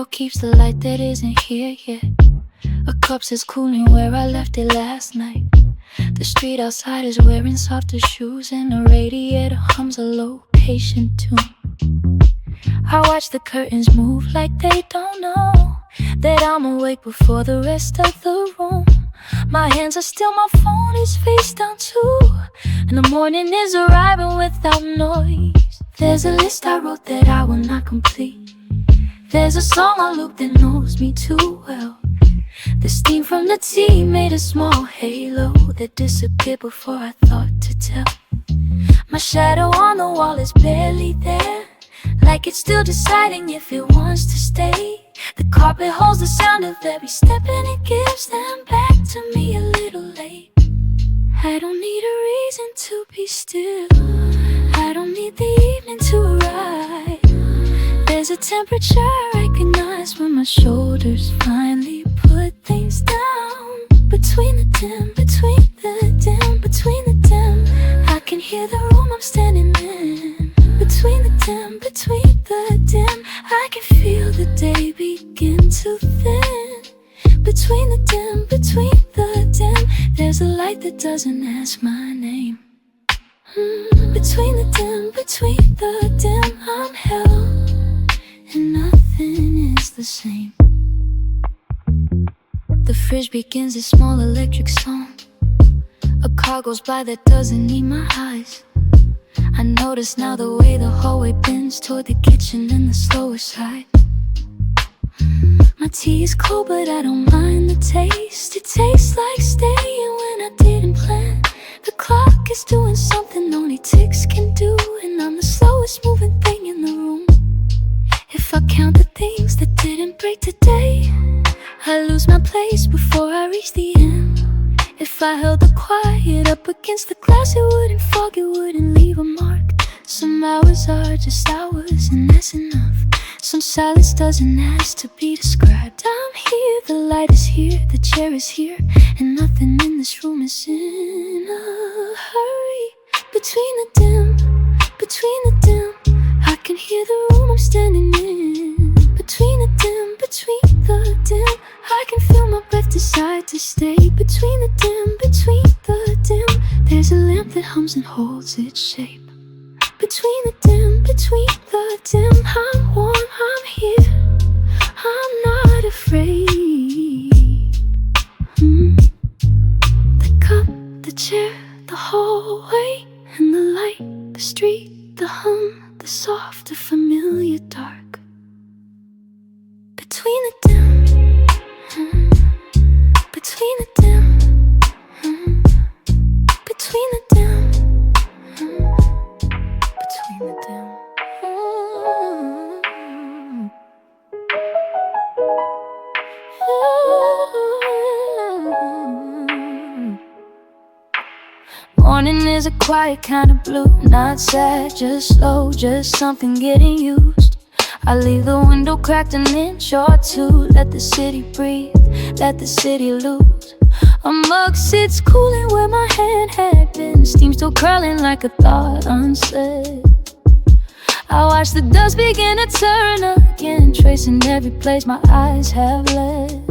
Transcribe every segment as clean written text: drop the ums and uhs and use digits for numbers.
window keeps the light that isn't here yet. A cup says cooling where I left it last night. The street outside is wearing softer shoes, and the radiator hums a low patient tune. I watch the curtains move like they don't know that I'm awake before the rest of the room. My hands are still, my phone is face down too, and the morning is arriving without noise. There's a list I wrote that I will not complete. There's a song on loop that knows me too well. The steam from the tea made a small halo that disappeared before I thought to tell. My shadow on the wall is barely there, like it's still deciding if it wants to stay. The carpet holds the sound of every step, and it gives them back to me a little late. I don't need a reason to be still, I don't need the evening to arrive. There's a temperature I recognize when my shoulders finally put things down. Between the dim, between the dim, between the dim, I can hear the room I'm standing in. Between the dim, between the dim, I can feel the day begin to thin. Between the dim, between the dim, there's a light that doesn't ask my name. Between the dim, between the dim, I'm held, and nothing is the same. The fridge begins a small electric song. A car goes by that doesn't need my eyes. I notice now the way the hallway bends toward the kitchen and the slower side. My tea is cold, but I don't mind the taste. It tastes like staying when I didn't plan. The clock is doing something only ticks can do, and I'm the slowest moving thing in the room. If I count the things that didn't break today, I lose my place before I reach the end. If I held the quiet up against the glass, it wouldn't fog, it wouldn't leave a mark. Some hours are just hours, and that's enough. Some silence doesn't ask to be described. I'm here, the light is here, the chair is here, and nothing in this room is in a hurry. Between the dim, between the dim, I can hear the room I'm standing in. Between the dim, between the dim, I can feel my breath decide to stay. Between the dim, between the dim, there's a lamp that hums and holds its shape. Between the dim, between the dim, I'm warm, I'm here, I'm not afraid. The cup, the chair, the hallway, and the light, the street, the hum, the soft, the familiar dark. Between the dim, between the dim, between the dim, between the dim. Morning is a quiet kind of blue, not sad, just slow, just something getting used. I leave the window cracked an inch or two, let the city breathe, let the city lose. A mug sits cooling where my hand had been, steam still curling like a thought unsaid. I watch the dust begin to turn again, tracing every place my eyes have led.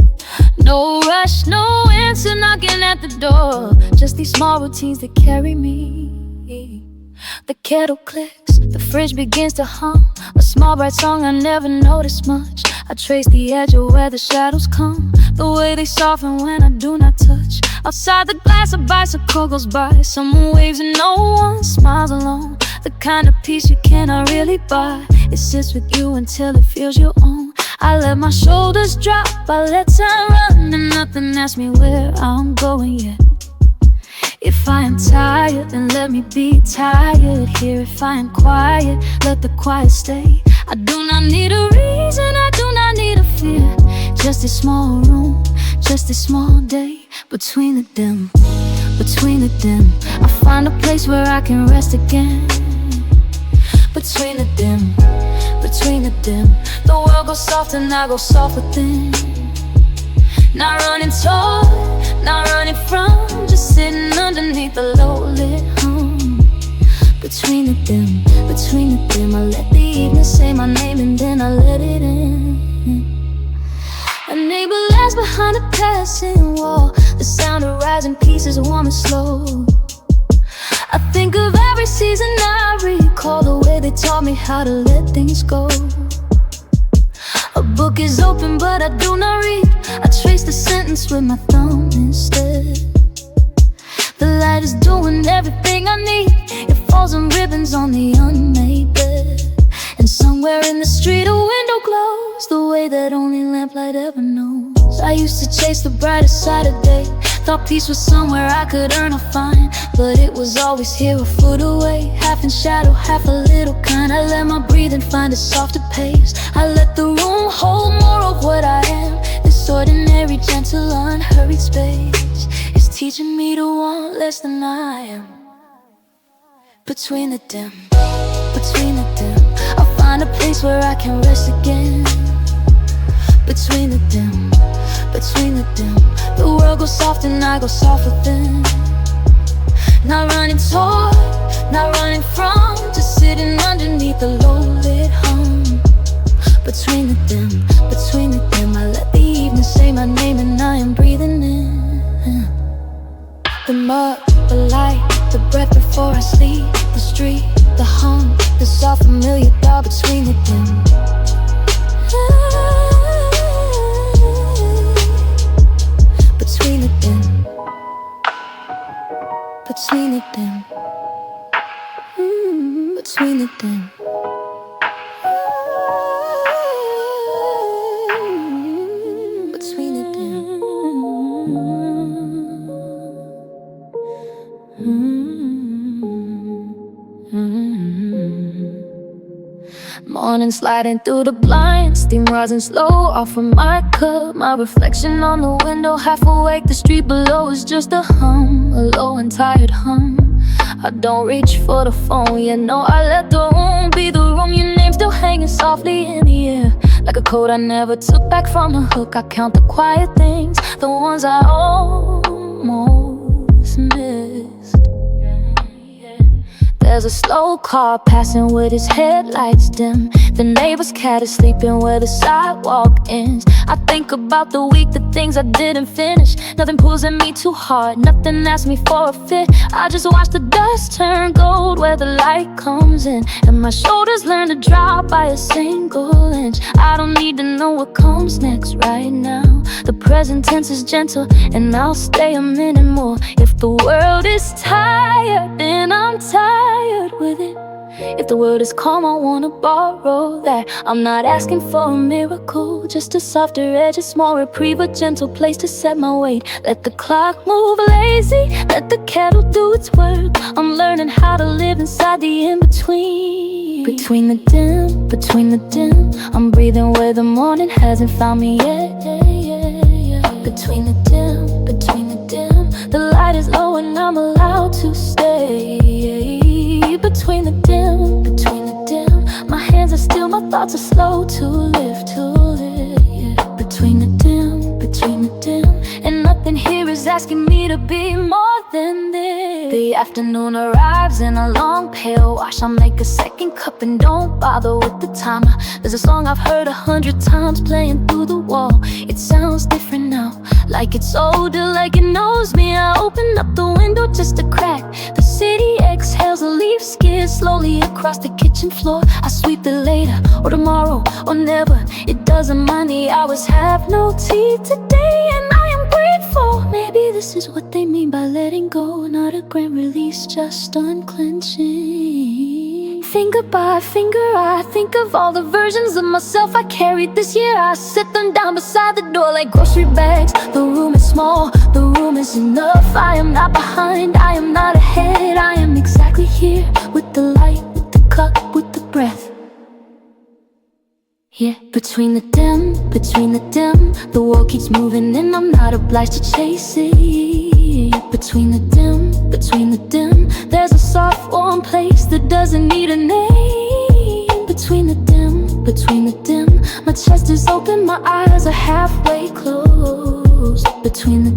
No rush, no answer knocking at the door, just these small routines that carry me. The kettle clicks, the fridge begins to hum, a small bright song I never noticed much. I trace the edge of where the shadows come, the way they soften when I do not touch. Outside the glass a bicycle goes by, someone waves and no one smiles alone. The kind of peace you cannot really buy, it sits with you until it feels your own. I let my shoulders drop, I let time run, and nothing asks me where I'm going yet. If I am tired, then let me be tired here. If I am quiet, let the quiet stay. I do not need a reason, I do not need a fear. Just a small room, just a small day. Between the dim, between the dim, I find a place where I can rest again. Between the dim, between the dim, the world goes soft and I go soft within. Not running toward, not running from, just sitting underneath the low-lit hum. Between the dim, I let the evening say my name and then I let it in. behind a passing wall, the sound of rising pieces warm and slow. I think of every season, I recall the way they taught me how to let things go. A book is open but I do not read, I trace the sentence with my thumb instead. The light is doing everything I need, it falls in ribbons on the unmade bed. And somewhere in the street a window glows the way that only lamplight ever knows. I used to chase the brighter side of day, thought peace was somewhere I could earn or find, but it was always here a foot away, half in shadow, half a little kind. I let my breathing find a softer pace, I let the room hold more of what I am. This ordinary, gentle, unhurried space is teaching me to want less than I am. Between the dim, I'll find a place where I can rest again. Between the dim, the world goes soft and I go soft within. Not running toward, not running from, just sitting underneath the low-lit hum. Between the dim, I let the evening say my name and I am breathing in. The mud, the light, the breath before I sleep, the street, the hum, the soft familiar thought between the dim. Between the dim, between the dim, between the dim. Between the dim. Morning sliding through the blinds, steam rising slow off of my cup. My reflection on the window, half awake. The street below is just a hum, a low and tired hum. I don't reach for the phone, you know I let the room be the room. Your name still hanging softly in the air, like a coat I never took back from the hook. I count the quiet things, the ones I almost missed. There's a slow car passing with its headlights dim. The neighbor's cat is sleeping where the sidewalk ends. I think about the week, the things I didn't finish. Nothing pulls at me too hard, nothing asks me for a fit. I just watch the dust turn gold where the light comes in, and my shoulders learn to drop by a single inch. I don't need to know what comes next right now. The present tense is gentle and I'll stay a minute more. If the world is tired, then I'm tired with it. If the world is calm, I wanna borrow that. I'm not asking for a miracle, just a softer edge, a small reprieve, a gentle place to set my weight. Let the clock move lazy, let the kettle do its work. I'm learning how to live inside the in-between. Between the dim, I'm breathing where the morning hasn't found me yet. Between the dim, the light is low and I'm allowed to stay. Between the dim, my hands are still, my thoughts are slow to lift, yeah. Between the dim, and nothing here is asking me to be more than this. The afternoon arrives in a long pale wash. I'll make a second cup and don't bother with the timer. There's a song I've heard 100 times playing through the wall. It sounds different now, like it's older, like it knows me. I open up the window just a crack. The city exhales, a leaf skids slowly across the kitchen floor. I sweep it later, or tomorrow, or never. It doesn't mind, the hours have no tea today, and I am grateful. Maybe this is what they mean by letting go, not a grand release, just unclenching. Finger by finger, I think of all the versions of myself I carried this year. I set them down beside the door like grocery bags. The room is small, the room is enough. I am not behind, I am not ahead. I am exactly here, with the light, with the cup, with the breath. Yeah, between the dim, the world keeps moving and I'm not obliged to chase it. Between the dim, there's a soft warm place that doesn't need a name. Between the dim, my chest is open, my eyes are halfway closed. Between the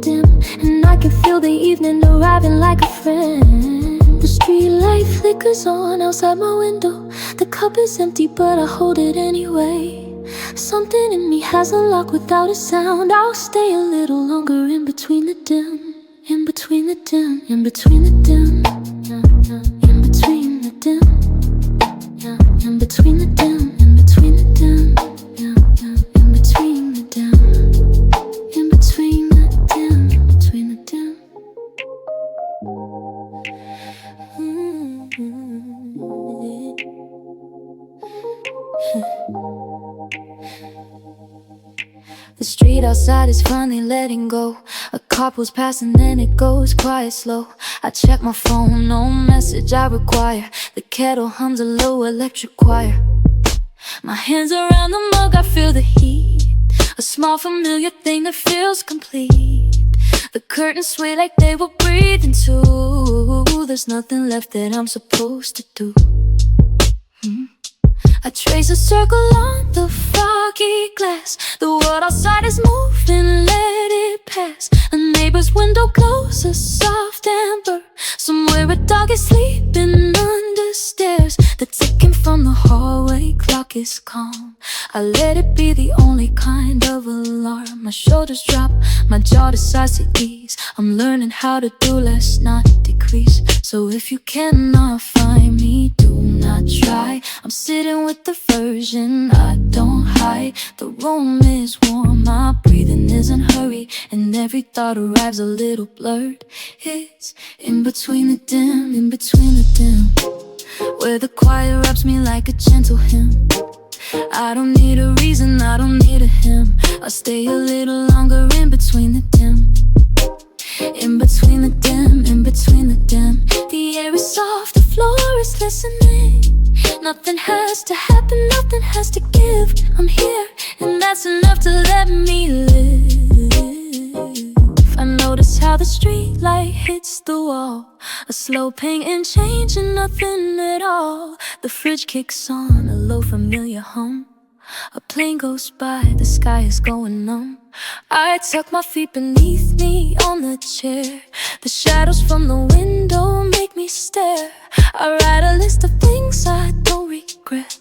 dim, and I can feel the evening arriving like a friend. The street light flickers on outside my window. The cup is empty but I hold it anyway. Something in me has a lock without a sound. I'll stay a little longer in between the dim, in between the dim, in between the dim, in between the dim, in between the dim, in between the dim, in between the dim, in between the dim, in between the dim. The street outside is finally letting go. A car pulls past and then it goes quiet slow. I check my phone, no message I require. The kettle hums a low electric choir. My hands around the mug, I feel the heat. A small familiar thing that feels complete. The curtains sway like they were breathing too. There's nothing left that I'm supposed to do. I trace a circle on the foggy glass. The world outside is moving, let it pass. A neighbor's window glows a soft amber. Somewhere a dog is sleeping under stairs. The ticking from the hallway clock is calm. I let it be the only kind of alarm. My shoulders drop, my jaw decides to ease. I'm learning how to do less, not decrease. So if you cannot find me, do not try. I'm sitting with the version I don't hide. The room is warm, my breathing isn't hurried, and every thought arrives a little blurred. It's in between the dim, in between the dim, where the quiet wraps me like a gentle hymn. I don't need a reason, I don't need a hymn. I'll stay a little longer in between the dim, in between the dim, in between the dim. The air is soft, the floor is listening. Nothing has to happen, nothing has to give. I'm here, and that's enough to let me live. I notice how the street light hits the wall. A slow pain and change and nothing at all. The fridge kicks on, a low familiar hum. A plane goes by, the sky is going numb. I tuck my feet beneath me on the chair. The shadows from the window make me stare. I write a list of things I don't regret,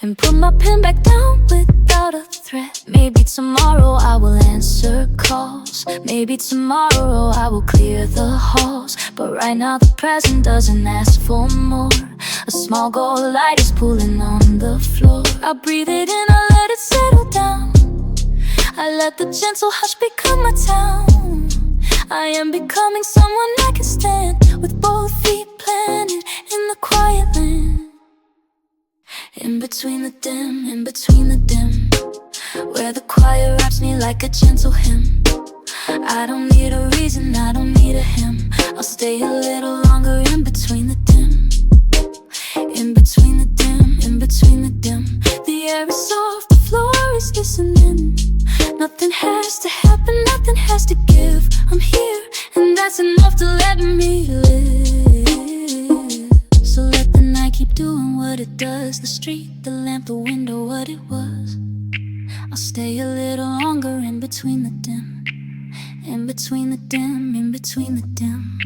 and put my pen back down without a threat. Maybe tomorrow I will answer calls. Maybe tomorrow I will clear the halls. But right now the present doesn't ask for more. A small gold light is pulling on the floor. I breathe it in, I let it settle down. I let the gentle hush become my town. I am becoming someone I can stand, with both feet planted in the quiet land. In between the dim, in between the dim, where the quiet wraps me like a gentle hymn. I don't need a reason, I don't need a hymn. I'll stay a little longer in between the dim, in between the dim, in between the dim. The air is soft, the floor is listening. Nothing has to happen, nothing has to give. I'm here, and that's enough to let me live. So let the night keep doing what it does. The street, the lamp, the window, what it was. I'll stay a little longer in between the dim, in between the dim, in between the dim.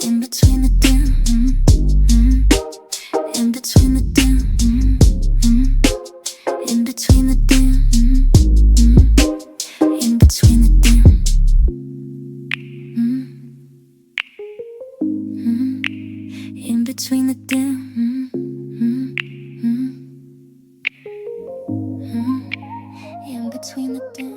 In between the dim, in between the dim, in between the dim, in between the dim, in between the dim, in between the dim.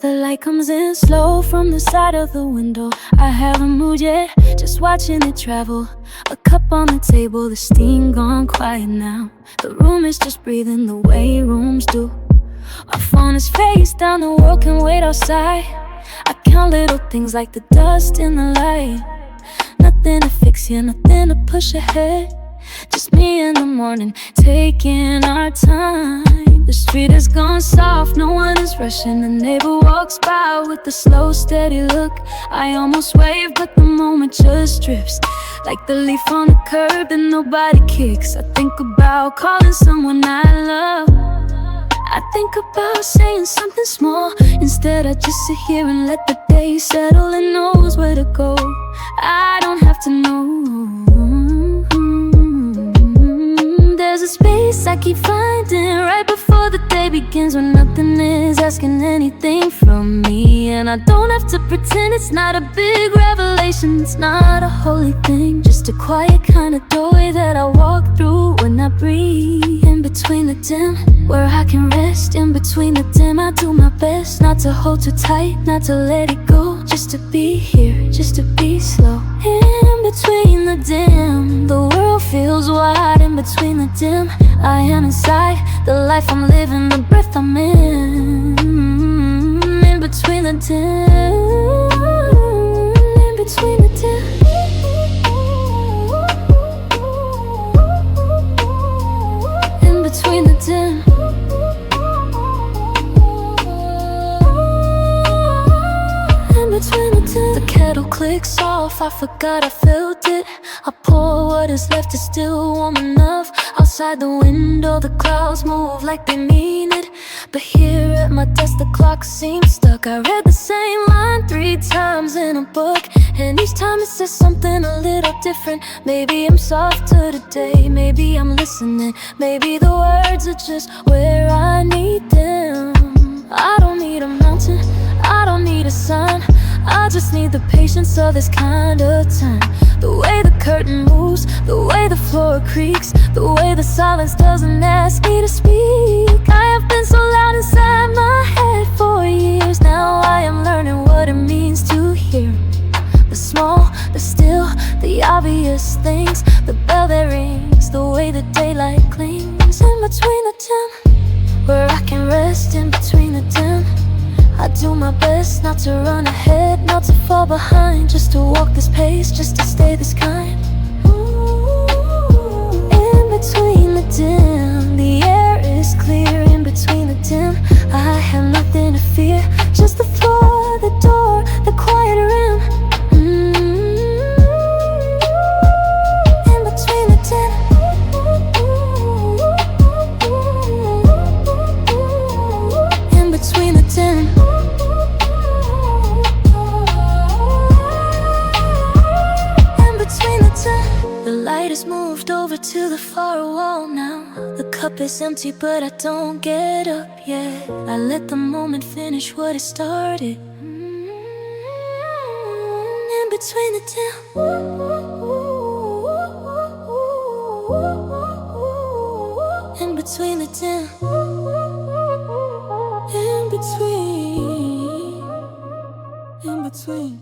The light comes in slow from the side of the window. I haven't moved yet, just watching it travel. A cup on the table, the steam gone quiet now. The room is just breathing the way rooms do. My phone is face down, the world can wait outside. I count little things like the dust in the light. Nothing to fix here, nothing to push ahead. Just me in the morning, taking our time. The street has gone soft, no one is rushing. The neighbor walks by with a slow, steady look. I almost wave, but the moment just drifts, like the leaf on the curb that nobody kicks. I think about calling someone I love. I think about saying something small. Instead I just sit here and let the day settle and knows where to go. I don't have to know. There's a space I keep finding right before the day begins, when nothing is asking anything from me. And I don't have to pretend it's not a big revelation. It's not a holy thing, just a quiet kind of doorway that I walk through when I breathe. In between the dim, where I can rest. In between the dim, I do my best not to hold too tight, not to let it go. Just to be here, just to be slow. In between the dim, the world feels wide. In between the dim, I am inside the life I'm living, the breath I'm in. In between the dim, in between the dim. In between the dim. The kettle clicks off, I forgot I felt it. I pour what is left, is still warm enough. Outside the window, the clouds move like they mean it. But here at my desk, the clock seems stuck. I read the same line 3 times in a book, and each time it says something a little different. Maybe I'm softer today, maybe I'm listening. Maybe the words are just where I need them. I don't need a mountain, I don't need a sign. I just need the patience of this kind of time. The way the curtain moves, the way the floor creaks, the way the silence doesn't ask me to speak. I have been so loud inside my head for years. Now I am learning what it means to hear. The small, the still, the obvious things. The bell that rings, the way the daylight clings. In between the dim, where I can rest. In between the dim, I do my best not to run ahead, not to fall behind. Just to walk this pace, just to stay this kind. In between the dim, the air is clear. In between the dim, I have nothing to fear. Just the floor, the door, the quiet room. In between the dim. In between the dim. The light has moved over to the far wall now. The cup is empty but I don't get up yet. I let the moment finish what it started. In between the dim. In between the dim. In between. In between.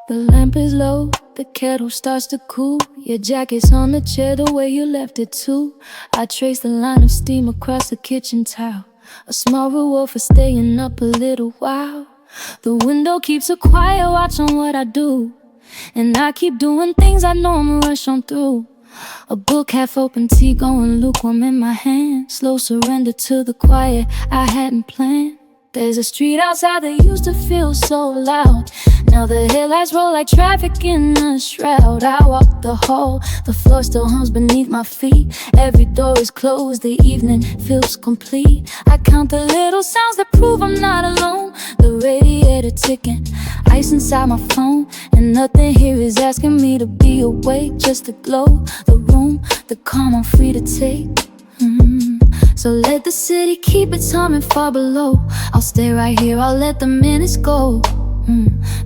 The lamp is low, the kettle starts to cool. Your jacket's on the chair the way you left it too. I trace the line of steam across the kitchen tile. A small reward for staying up a little while. The window keeps her quiet, watching what I do. And I keep doing things I know I'm rush on through. A book half open, tea going lukewarm in my hand. Slow surrender to the quiet I hadn't planned. There's a street outside that used to feel so loud. Now the headlights roll like traffic in a shroud. I walk the hall, the floor still hums beneath my feet. Every door is closed, the evening feels complete. I count the little sounds that prove I'm not alone. The radiator ticking, ice inside my phone. And nothing here is asking me to be awake. Just the glow, the room, the calm I'm free to take. So let the city keep its humming far below. I'll stay right here, I'll let the minutes go.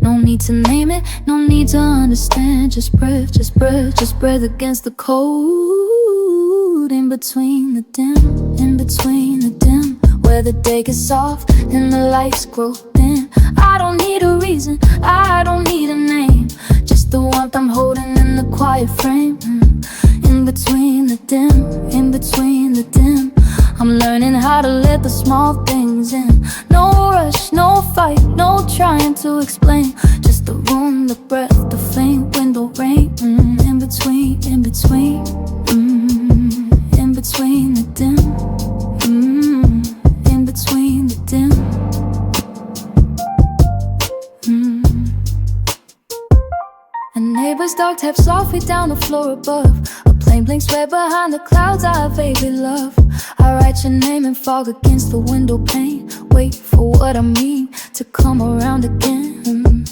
No need to name it, no need to understand. Just breath, just breath, just breath against the cold. In between the dim, in between the dim, where the day gets soft and the lights grow thin. I don't need a reason, I don't need a name. Just the warmth I'm holding in the quiet frame. In between the dim, in between the dim, I'm learning how to let the small things in. No rush, no fight, no trying to explain. Just the room, the breath, the flame, window rain. In between, in between, in between the dim, in between the dim. A neighbor's dog taps softly down the floor above. A plane blinks red behind the clouds I vaguely love. I write your name in fog against the window pane. Wait for what I mean to come around again.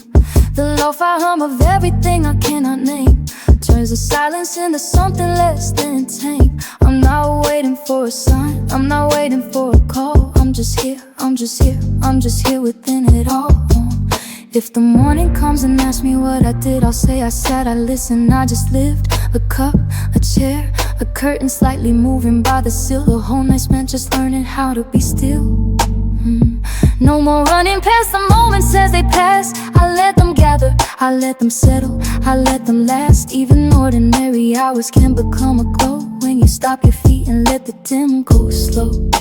The lo-fi hum of everything I cannot name turns the silence into something less than tame. I'm not waiting for a sign, I'm not waiting for a call. I'm just here, I'm just here, I'm just here within it all. If the morning comes and asks me what I did, I'll say I sat, I listened, I just lived. A cup, a chair, a curtain slightly moving by the sill. The whole night spent just learning how to be still. No more running past the moments as they pass. I let them gather, I let them settle, I let them last. Even ordinary hours can become a glow when you stop your feet and let the dim go slow.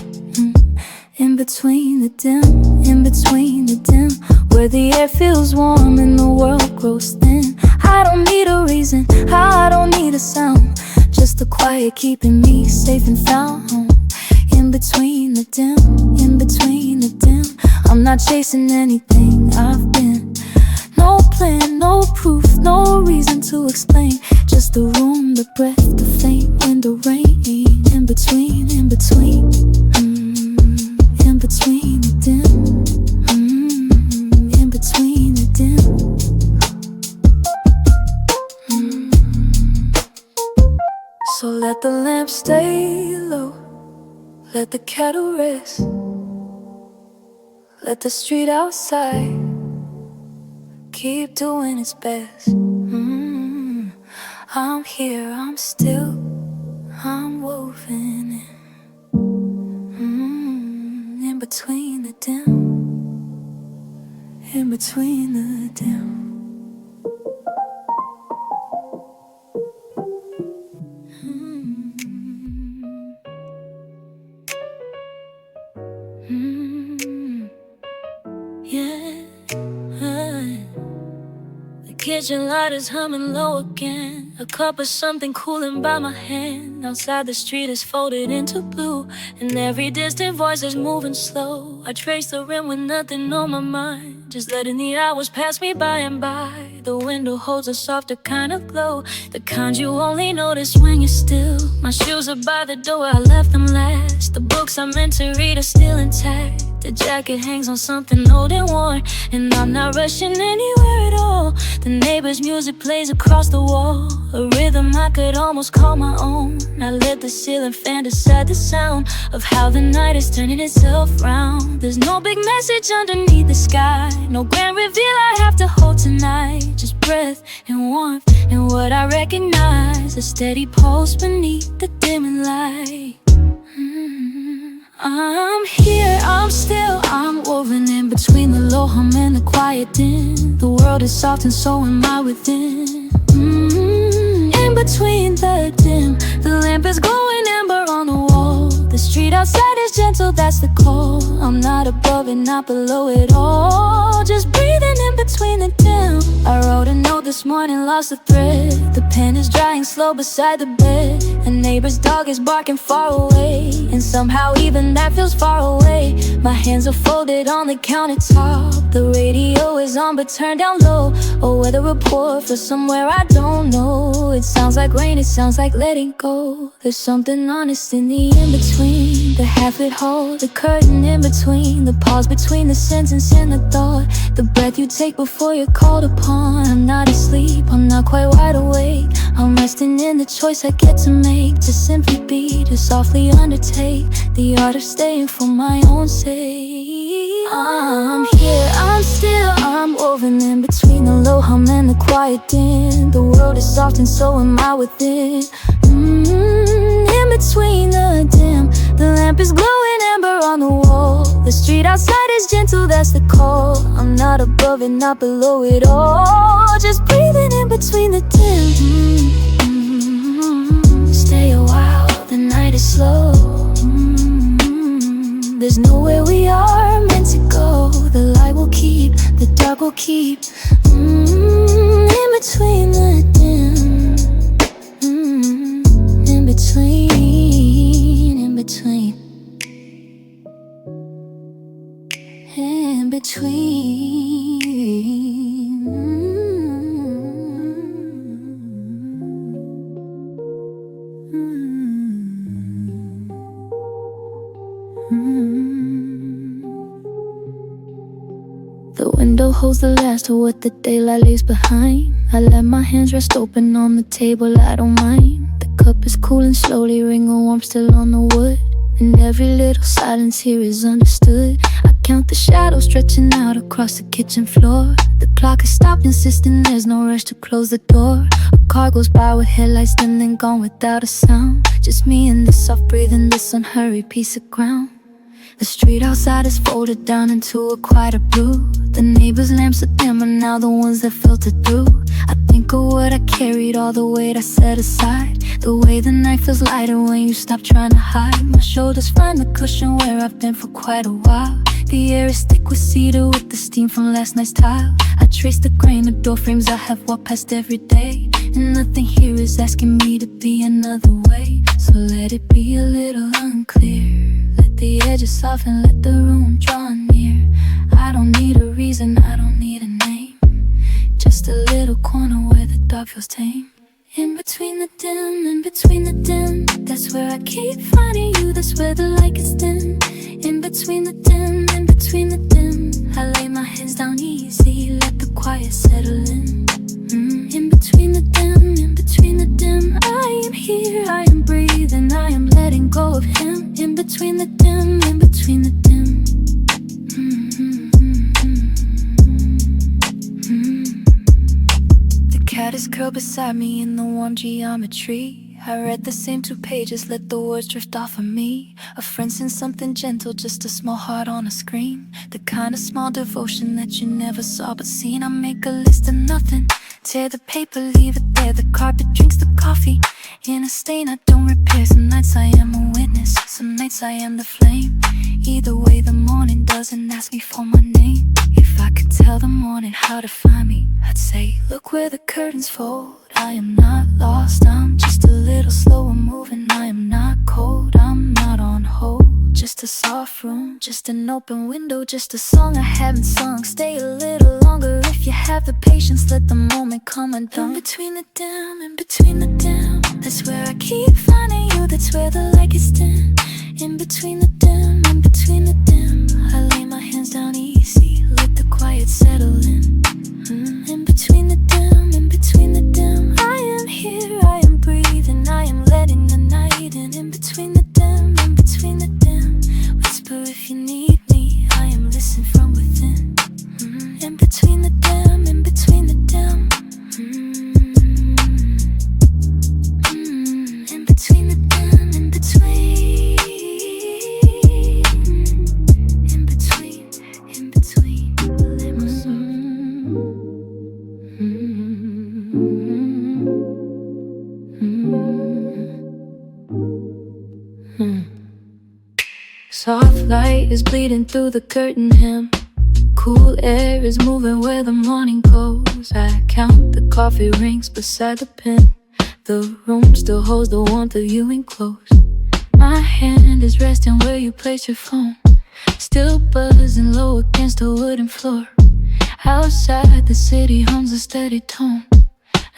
In between the dim, in between the dim, where the air feels warm and the world grows thin. I don't need a reason, I don't need a sound, just the quiet keeping me safe and found. In between the dim, in between the dim, I'm not chasing anything I've been. No plan, no proof, no reason to explain, just the room, the breath, the faint wind, the rain. In between, in between, in between the dim, in between the dim. So let the lamp stay low, let the cattle rest, let the street outside keep doing its best. I'm here, I'm still, I'm woven in between the dim, in between the dim. Kitchen light is humming low again. A cup of something cooling by my hand. Outside the street is folded into blue, and every distant voice is moving slow. I trace the rim with nothing on my mind, just letting the hours pass me by and by. The window holds a softer kind of glow, the kind you only notice when you're still. My shoes are by the door, I left them last. The books I meant to read are still intact. The jacket hangs on something old and worn, and I'm not rushing anywhere at all. The neighbor's music plays across the wall, a rhythm I could almost call my own. I let the ceiling fan decide the sound of how the night is turning itself round. There's no big message underneath the sky, no grand reveal I have to hold tonight. Just breath and warmth and what I recognize, a steady pulse beneath the dimming light. I'm here, I'm still, I'm woven in between the low hum and the quiet din. The world is soft and so am I within. In between the dim, the lamp is glowing amber on the wall. The street outside is gentle, that's the call. I'm not above it, not below it all, just breathing in between the dim. I wrote a note this morning, lost the thread. The pen is drying slow beside the bed. A neighbor's dog is barking far away, and somehow even that feels far away. My hands are folded on the countertop. The radio is on but turned down low. A weather report for somewhere I don't know. It sounds like rain, it sounds like letting go. There's something honest in the in-between, the half-lit hole, the curtain in between, the pause between the sentence and the thought, the breath you take before you're called upon. I'm not asleep, I'm not quite wide awake. I'm resting in the choice I get to make, to simply be, to softly undertake the art of staying for my own sake. I'm here, I'm still, I'm woven in between the low hum and the quiet din. The world is soft and so am I within. In between the dim, the lamp is glowing amber on the wall. The street outside is gentle, that's the call. I'm not above it, not below it all, just breathing in between the dim. Stay a while, the night is slow. There's nowhere we are meant to go. The light will keep, the dark will keep. In between the dim, in between, in between, in between. holds the last of what the daylight leaves behind. I let my hands rest open on the table, I don't mind. The cup is cooling slowly, ring of warmth still on the wood, and every little silence here is understood. I count the shadows stretching out across the kitchen floor. The clock has stopped, insisting there's no rush to close the door. A car goes by with headlights dim, then gone without a sound. Just me and this soft breathing, this unhurried piece of ground. The street outside is folded down into a quieter blue. The neighbors' lamps are dimmer now, the ones that filter through. I think of what I carried, all the weight I set aside. The way the night feels lighter when you stop trying to hide. My shoulders find the cushion where I've been for quite a while. The air is thick with cedar with the steam from last night's tile. I trace the grain of door frames I have walked past every day, and nothing here is asking me to be another way. So let it be a little unclear. Let the edges soften, let the room draw near. I don't need a reason, I don't need a name. Just a little corner where the dark feels tame. In between the dim, in between the dim, that's where I keep finding you, that's where the light gets dim. In between the dim, in between the dim, I lay my heads down easy, let the quiet settle in. In between the dim, in between the dim, I am here, I am breathing, I am letting go of him. In between the dim, in between the dim. The cat is curled beside me in the warm geometry. I read the same 2 pages, let the words drift off of me. A friend sends something gentle, just a small heart on a screen. The kind of small devotion that you never saw but seen. I make a list of nothing, tear the paper, leave it there. The carpet drinks the coffee in a stain I don't repair. Some nights I am a witness, some nights I am the flame. Either way, the morning doesn't ask me for my name. If I could tell the morning how to find me, I'd say, look where the curtains fold. I am not lost, I'm just a little slower moving. I am not cold, I'm not on hold. Just a soft room, just an open window, just a song I haven't sung. Stay a little longer if you have the patience, let the moment come undone. In between the dim, in between the dim, that's where I keep finding you, that's where the light gets dim. In between the dim, in between the dim, I lay my hands down easy, let the quiet settle in. In between the dim, in between the dim, I am here, I am breathing, I am letting the night in. In between the dim, in between the dim, whisper if you need me, I am listening from within. In between the dim, in between the dim, in between the dim, in between. Soft light is bleeding through the curtain hem. Cool air is moving where the morning goes. I count the coffee rings beside the pen. The room still holds the warmth of you enclosed. My hand is resting where you place your phone, still buzzing low against the wooden floor. Outside the city hums a steady tone,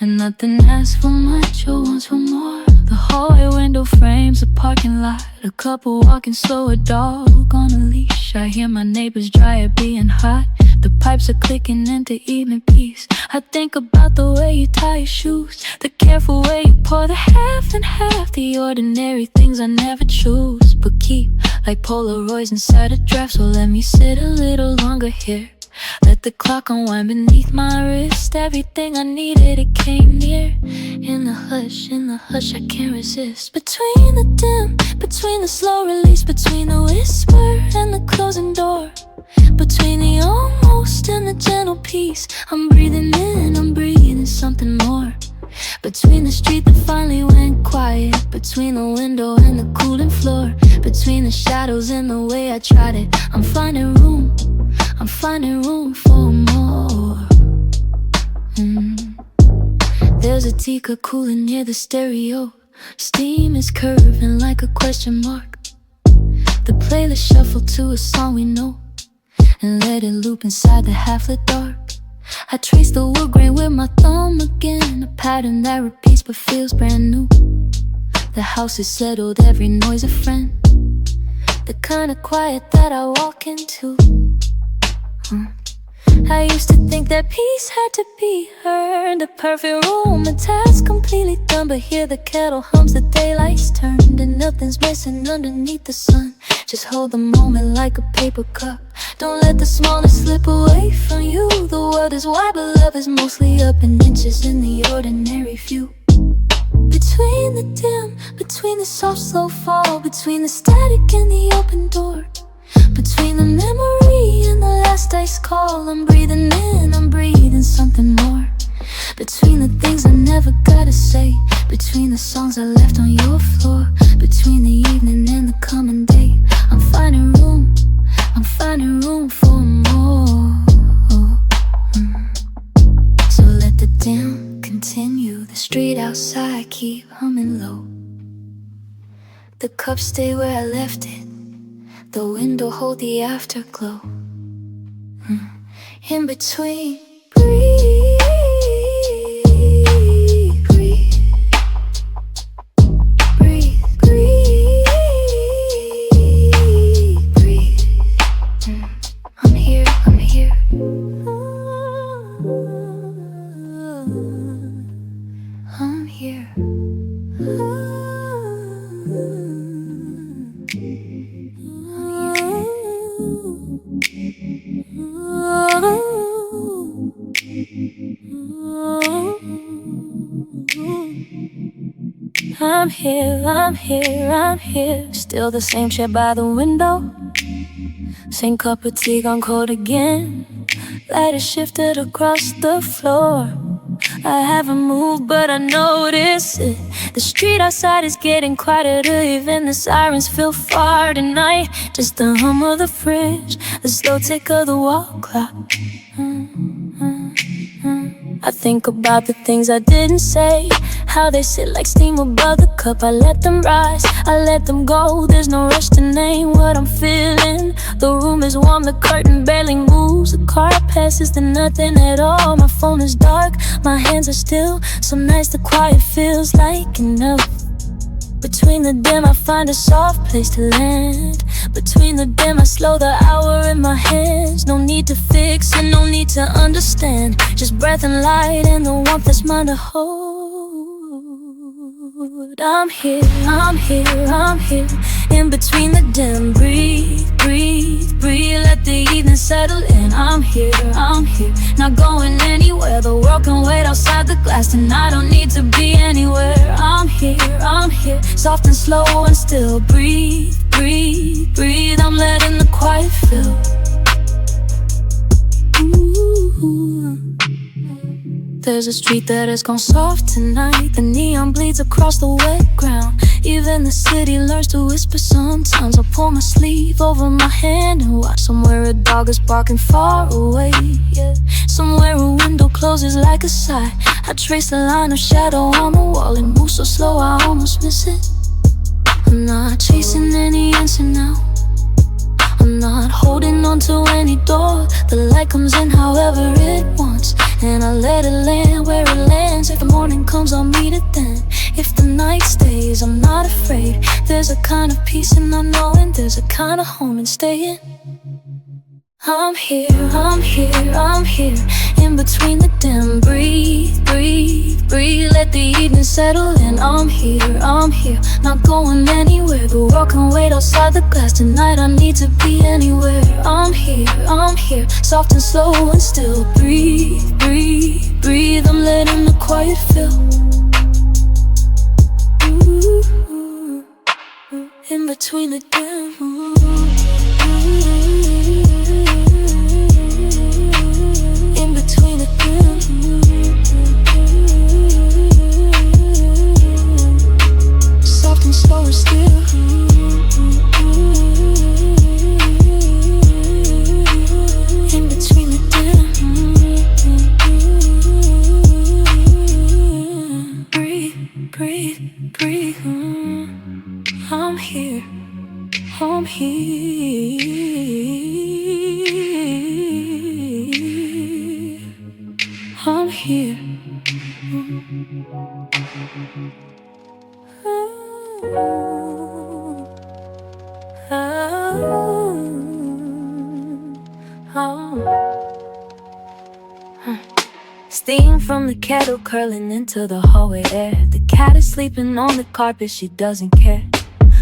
and nothing asks for much or wants for more. The hallway window frames a parking lot, a couple walking slow, a dog on a leash. I hear my neighbor's dryer being hot, the pipes are clicking into evening peace. I think about the way you tie your shoes, the careful way you pour the half and half, the ordinary things I never choose but keep like Polaroids inside a draft. So let me sit a little longer here, let the clock unwind beneath my wrist. Everything I needed, it came near. In the hush, I can't resist. Between the dim, between the slow release, between the whisper and the closing door, between the almost and the gentle peace, I'm breathing in, I'm breathing something more. Between the street that finally went quiet, between the window and the cooling floor, between the shadows and the way I tried it, I'm finding room for more. There's a teacup cooling near the stereo, steam is curving like a question mark. The playlist shuffle to a song we know, and let it loop inside the half-lit dark. I trace the wood grain with my thumb again, a pattern that repeats but feels brand new. The house is settled, every noise a friend, the kind of quiet that I walk into. I used to think that peace had to be earned, a perfect room, a task completely done. But here the kettle hums, the daylight's turned, and nothing's missing underneath the sun. Just hold the moment like a paper cup. Don't let the smallness slip away from you. The world is wide, but love is mostly up in inches in the ordinary view. Between the dim, between the soft slow fall, between the static and the open door, between the memory and the last ice call, I'm breathing in, I'm breathing something more. Between the things I never gotta say, between the songs I left on your floor, between the evening and the coming day, I'm finding room for more. So let the dim continue, the street outside keep humming low. The cup stay where I left it, the window hold the afterglow. In between, breathe, breathe, breathe, breathe, breathe. I'm here, I'm here. I'm here. I'm here, I'm here, I'm here. Still the same chair by the window, same cup of tea gone cold again. Light has shifted across the floor. I haven't moved but I notice it. The street outside is getting quieter, even the sirens feel far tonight. Just the hum of the fridge, the slow tick of the wall clock. I think about the things I didn't say, how they sit like steam above the cup. I let them rise, I let them go. There's no rush to name what I'm feeling. The room is warm, the curtain barely moves. The car passes to nothing at all. My phone is dark, my hands are still. Some nights the quiet feels like enough. Between the dim I find a soft place to land. Between the dim I slow the hour in my hands. No need to fix and no need to understand. Just breath and light and the warmth that's mine to hold. I'm here, I'm here, I'm here. In between the dim, breathe, breathe, breathe. Let the evening settle in. I'm here, not going anywhere. The world can wait outside the glass and I don't need to be anywhere. I'm here, soft and slow and still. Breathe, breathe, breathe. I'm letting the quiet fill. Ooh. There's a street that has gone soft tonight. The neon bleeds across the wet ground. Even the city learns to whisper sometimes. I pull my sleeve over my hand and watch. Somewhere a dog is barking far away, yeah. Somewhere a window closes like a sigh. I trace the line of shadow on the wall. It moves so slow I almost miss it. I'm not chasing any answer now. I'm not holding on to any door. The light comes in however it wants, and I let it land where it lands. If the morning comes, I'll meet it then. If the night stays, I'm not afraid. There's a kind of peace in not knowing. There's a kind of home in staying. I'm here, I'm here, I'm here. In between the dim, breathe, breathe, breathe. Let the evening settle in. I'm here, not going anywhere. The world can wait outside the glass. Tonight I need to be anywhere. I'm here, soft and slow and still. Breathe, breathe, breathe. I'm letting the quiet fill. Ooh, in between the dim. In between the dim. Soft and slow and still. In between the dim. Breathe, breathe, breathe. I'm here, I'm here. I'm here. Steam from the kettle curling into the hallway air. The cat is sleeping on the carpet, she doesn't care.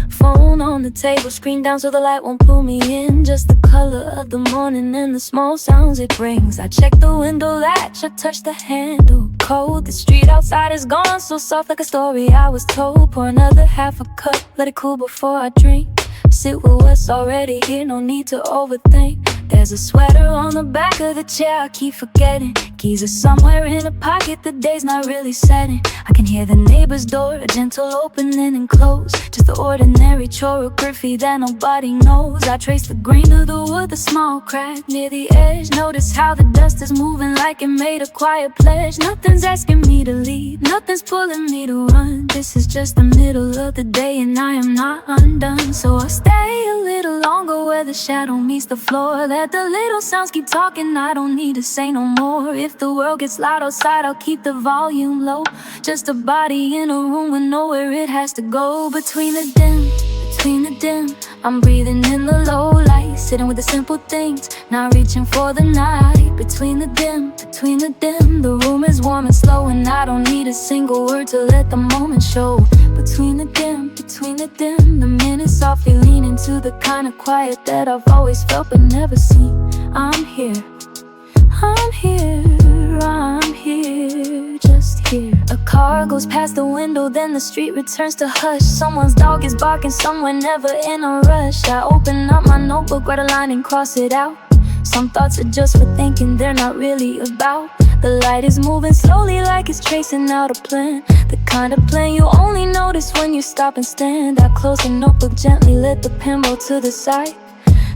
Phone on the table, screen down so the light won't pull me in. Just the color of the morning and the small sounds it brings. I check the window latch, I touch the handle. Cold, the street outside is gone, so soft like a story I was told. Pour another half a cup, let it cool before I drink. Sit with what's already here, no need to overthink. There's a sweater on the back of the chair, I keep forgetting. Keys are somewhere in a pocket, the day's not really setting. I can hear the neighbor's door, a gentle opening and close. Just the ordinary choreography that nobody knows. I trace the grain of the wood, the small crack near the edge. Notice how the dust is moving like it made a quiet pledge. Nothing's asking me to leave, nothing's pulling me to run. This is just the middle of the day and I am not undone. So I'll stay a little longer where the shadow meets the floor. Let the little sounds keep talking, I don't need to say no more. If the world gets loud outside, I'll keep the volume low. Just a body in a room with nowhere it has to go. Between the dim, I'm breathing in the low light. Sitting with the simple things, not reaching for the night. Between the dim, the room is warm and slow. And I don't need a single word to let the moment show. Between the dim, the minutes softly lean into the kind of quiet that I've always felt but never seen. I'm here, just here. A car goes past the window, then the street returns to hush. Someone's dog is barking somewhere, never in a rush. I open up my notebook, write a line and cross it out. Some thoughts are just for thinking, they're not really about. The light is moving slowly like it's tracing out a plan. The kind of plan you only notice when you stop and stand. I close the notebook gently, let the pen roll to the side.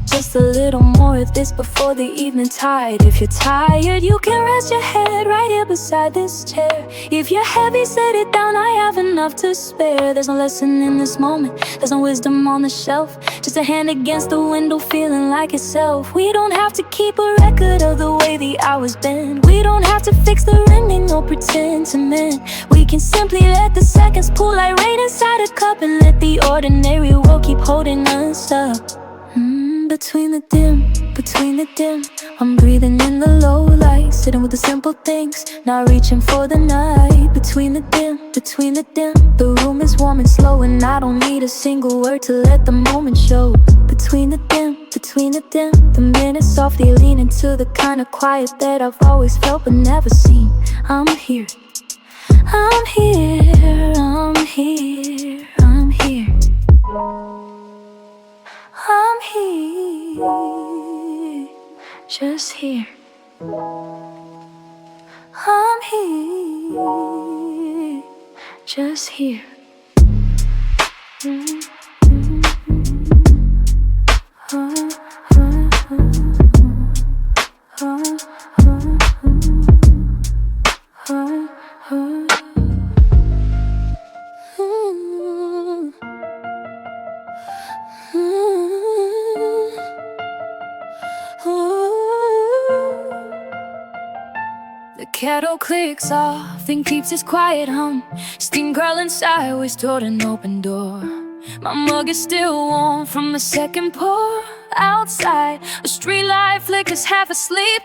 Just a little more of this before the evening tide. If you're tired, you can rest your head right here beside this chair. If you're heavy, set it down, I have enough to spare. There's no lesson in this moment, there's no wisdom on the shelf. Just a hand against the window, feeling like itself. We don't have to keep a record of the way the hours bend. We don't have to fix the ending or pretend to mend. We can simply let the seconds pool like rain inside a cup. And let the ordinary world keep holding us up. Between the dim, I'm breathing in the low light. Sitting with the simple things, not reaching for the night. Between the dim, the room is warm and slow. And I don't need a single word to let the moment show. Between the dim, the minutes softly lean into the kind of quiet that I've always felt but never seen. I'm here, just here. I'm here, just here. The kettle clicks off and keeps its quiet hum. Steam curling sideways toward an open door. My mug is still warm from the second pour. Outside, a street light flickers half asleep.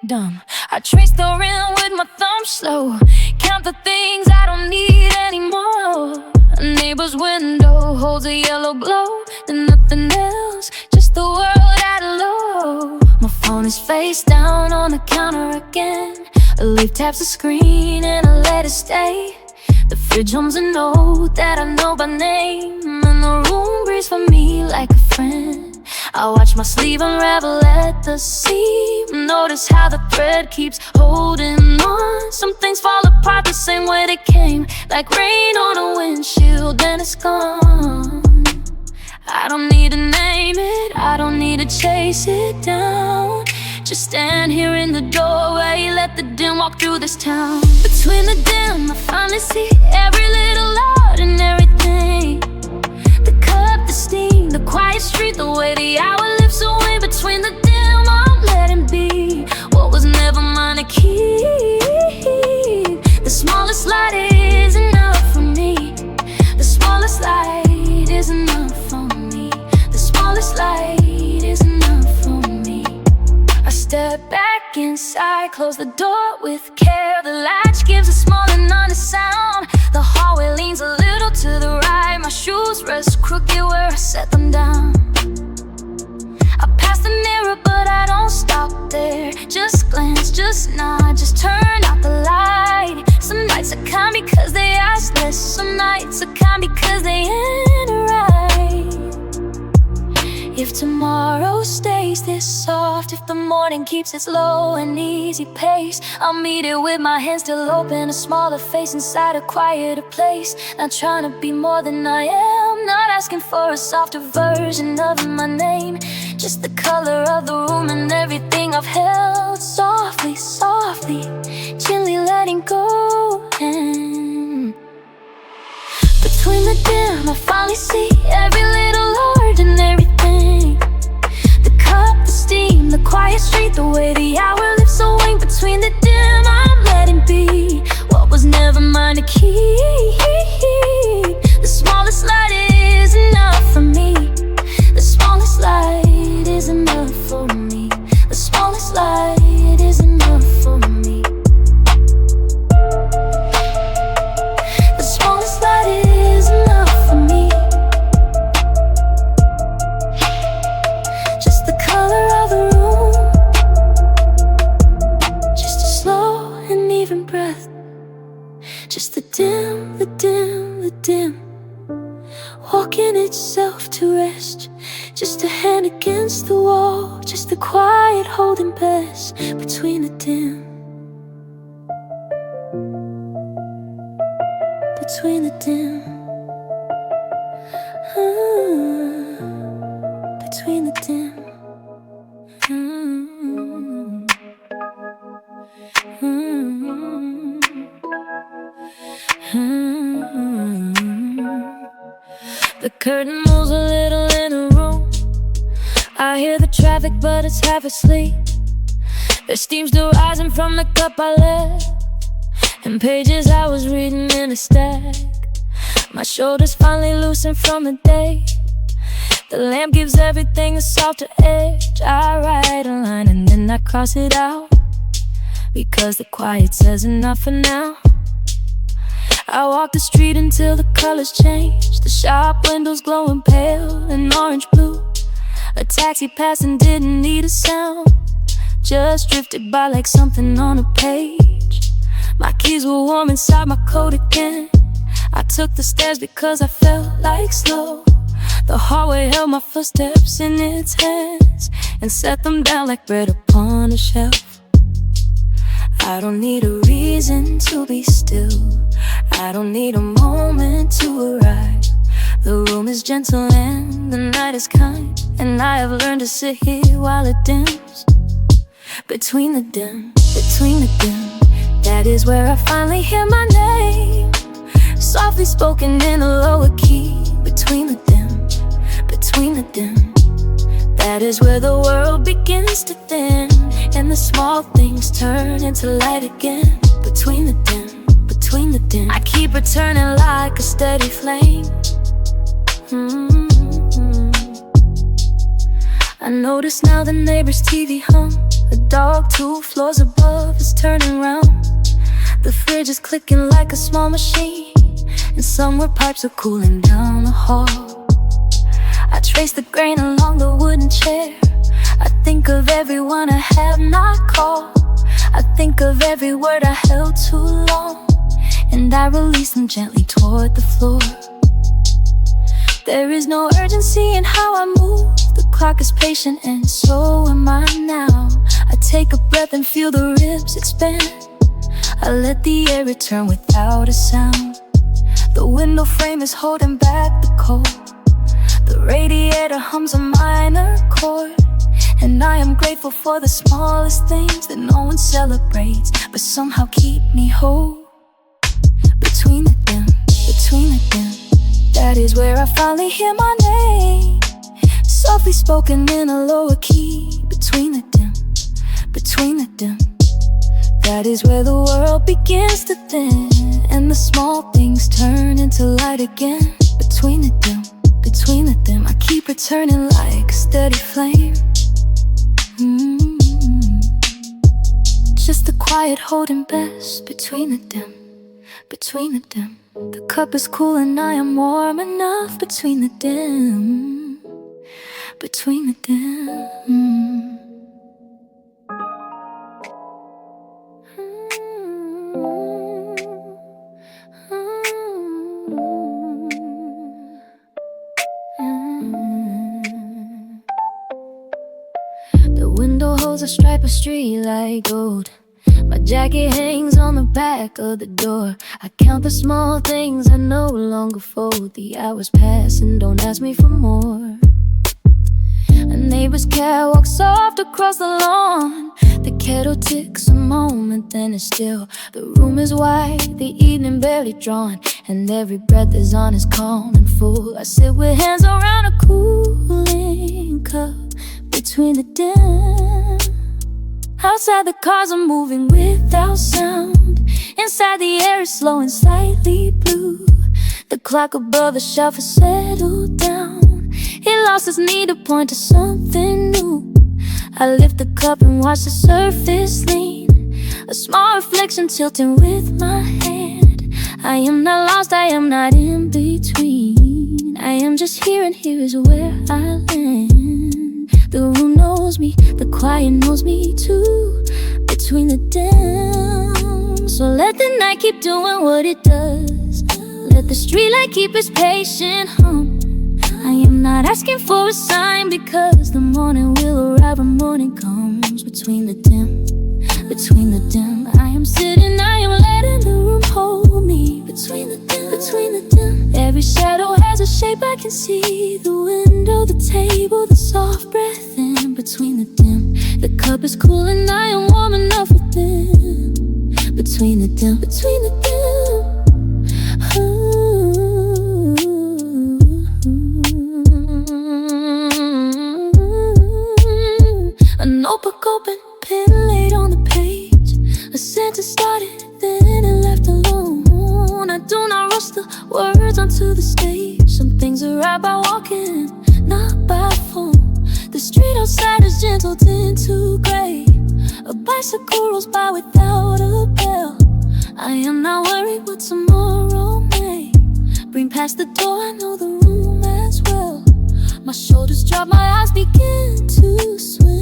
Dumb, I trace the rim with my thumb slow. Count the things I don't need anymore. A neighbor's window holds a yellow glow. And nothing else, just the world at a low. My phone is face down on the counter again. A leaf taps the screen and I let it stay. The fridge hums a note that I know by name. And the room breathes for me like a friend. I watch my sleeve unravel at the seam. Notice how the thread keeps holding on. Some things fall apart the same way they came, like rain on a windshield and it's gone. I don't need to name it, I don't need to chase it down. Just stand here in the doorway, let the dim walk through this town. Between the dim, I finally see every little ordinary thing. The cup, the steam, the quiet street, the way the hour lifts away. Between the dim, I'm letting be what was never mine to keep. The smallest light is enough for me. The smallest light is enough for me. The smallest light is enough for me. I step back in inside. Close the door with care. The latch gives a small and honest sound. The hallway leans a little to the right. My shoes rest crooked where I set them down. I pass the mirror but I don't stop there. Just glance, just nod, just turn out the light. Some nights are kind because they ask less. Some nights are kind because they end right. If tomorrow stays this soft, if the morning keeps its low and easy pace, I'll meet it with my hands still open, a smaller face inside a quieter place. Not trying to be more than I am, not asking for a softer version of my name. Just the color of the room and everything I've held. Softly, softly, gently letting go. And between the dim, I finally see every little ordinary thing. The cup, the steam, the quiet street, the way the hour lifts a wing. Between the dim, I'm letting be what was never mine to keep. The smallest light is enough for me. The smallest light is enough for me. The smallest light is enough for me. The smallest light is enough for me. Just the color of the room, just a slow and even breath. Just the dim, the dim, the dim, walking itself to rest. Just a hand against the wall, just the quiet holding best. Between the dim, between the dim, between the dim. The curtain moves a little in the room. I hear the traffic but it's half asleep. There's steam still rising from the cup I left, and pages I was reading in a stack. My shoulders finally loosen from the day. The lamp gives everything a softer edge. I write a line and then I cross it out, because the quiet says enough for now. I walk the street until the colors change. The shop windows glowing pale and orange blue. A taxi passed and didn't need a sound, just drifted by like something on a page. My keys were warm inside my coat again. I took the stairs because I felt like slow. The hallway held my footsteps in its hands and set them down like bread upon a shelf. I don't need a reason to be still. I don't need a moment to arrive. The room is gentle and the night is kind, and I have learned to sit here while it dims. Between the dim, between the dim, that is where I finally hear my name, softly spoken in a lower key. Between the dim, between the dim, that is where the world begins to thin, and the small things turn into light again. Between the dim, between the dim, I keep returning like a steady flame. I notice now the neighbor's TV hung. A dog 2 floors above is turning round. The fridge is clicking like a small machine, and somewhere pipes are cooling down the hall. I trace the grain along the wooden chair. I think of everyone I have not called. I think of every word I held too long, and I release them gently toward the floor. There is no urgency in how I move. The clock is patient and so am I now. I take a breath and feel the ribs expand. I let the air return without a sound. The window frame is holding back the cold. The radiator hums a minor chord, and I am grateful for the smallest things that no one celebrates, but somehow keep me whole. Between the dim, between the dim, that is where I finally hear my name, softly spoken in a lower key. Between the dim, between the dim, that is where the world begins to thin, and the small things turn into light again. Between the dim, between the dim, I keep returning like a steady flame. quiet, holding best between the dim. The cup is cool and I am warm enough between the dim. The window holds a stripe of streetlight gold. My jacket hangs on the back of the door. I count the small things I no longer fold. The hours pass and don't ask me for more. A neighbor's cat walks soft across the lawn. The kettle ticks a moment, then it's still. The room is white, the evening barely drawn, and every breath is honest, calm and full. I sit with hands around a cooling cup between the dim. Outside the cars are moving without sound. Inside the air is slow and slightly blue. The clock above the shelf has settled down. It lost its need to point to something new. I lift the cup and watch the surface lean. A small reflection tilting with my hand. I am not lost, I am not in between. I am just here and here is where I land. The room knows me, the quiet knows me too. Between the dim. So let the night keep doing what it does. Let the streetlight keep its patient hum. I am not asking for a sign, because the morning will arrive when morning comes. Between the dim. I am sitting, I am letting the room hold me. Between the dim. Every shadow has a shape I can see. The window, the table, the soft breath in between the dim. The cup is cool and I am warm enough within. Between the dim. A notebook open, pen laid on the page. A sentence started, then it left alone. I do not rush the words onto the stage. Some things arrive by walking, not by phone. The street outside is gentle into gray. A bicycle rolls by without a bell. I am not worried what tomorrow may bring past the door. I know the room as well. My shoulders drop, my eyes begin to swim.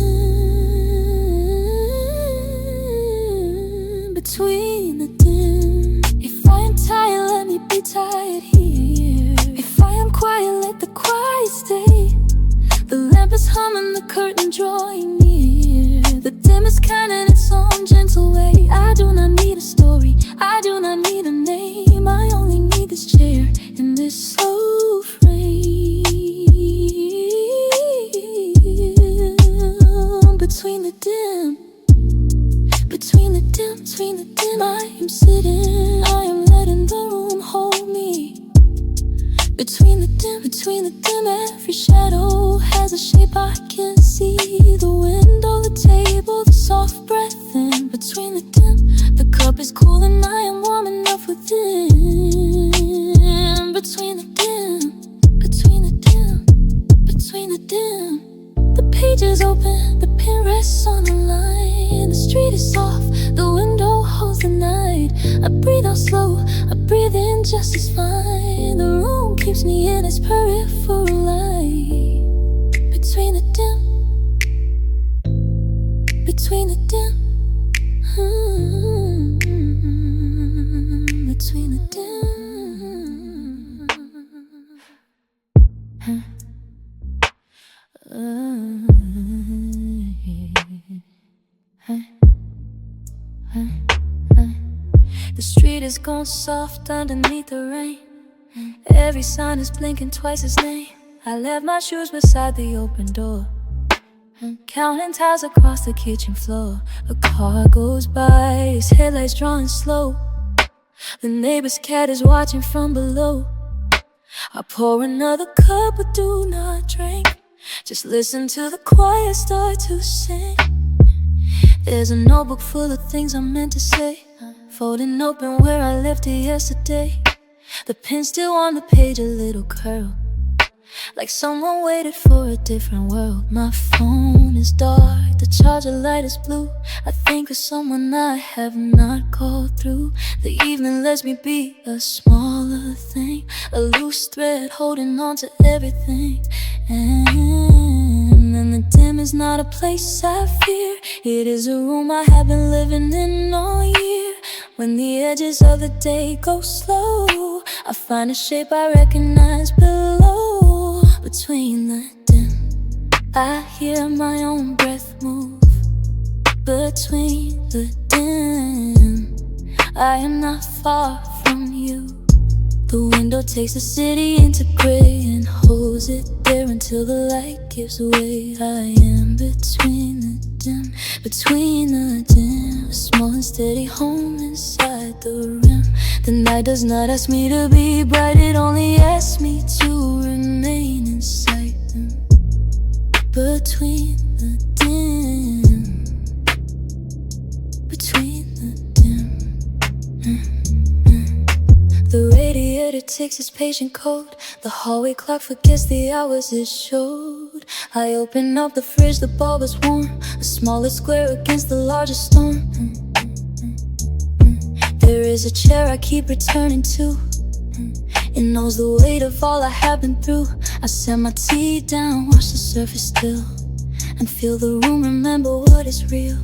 Between the dim. If I am tired, let me be tired here. If I am quiet, let the quiet stay. The lamp is humming, the curtain drawing near. The dim is kind in its own gentle way. I do not need a story, I do not need a name. I only need this chair and this slow frame. Between the dim. I am sitting, I am letting the room hold me. Between the dim, every shadow has a shape I can see. The window, the table, the soft breath in between the dim. The cup is cool and I am warm enough within. Between the dim. The page is open, the pen rests on the line. The street is soft, the window holds the night. I breathe out slow, I breathe in just as fine. The room keeps me in its peripheral light. Between the dim. Between the dim. The street is gone soft underneath the rain. Every sign is blinking twice its name. I left my shoes beside the open door, counting tiles across the kitchen floor. A car goes by, its headlights drawing slow. The neighbor's cat is watching from below. I pour another cup but do not drink. Just listen to the choir start to sing. There's a notebook full of things I meant to say, folding open where I left it yesterday. The pen's still on the page, a little curl. like someone waited for a different world. My phone is dark, the charger light is blue. I think of someone I have not called through. The evening lets me be a smaller thing, a loose thread holding on to everything. And the dim is not a place I fear, it is a room I have been living in all year. When the edges of the day go slow, I find a shape I recognize below. Between the dim, I hear my own breath move. Between the dim, I am not far from you. The window takes the city into gray and holds it there until the light gives way. I am between the dim, between the dim, a small and steady home inside the rim. The night does not ask me to be bright, it only asks me to remain inside them. Between the dim, between the dim. The radiator takes its patient code. The hallway clock forgets the hours it showed. I open up the fridge, the bulb is warm, a smaller square against the larger storm. There is a chair I keep returning to. It knows the weight of all I have been through. I set my tea down, watch the surface still, and feel the room remember what is real.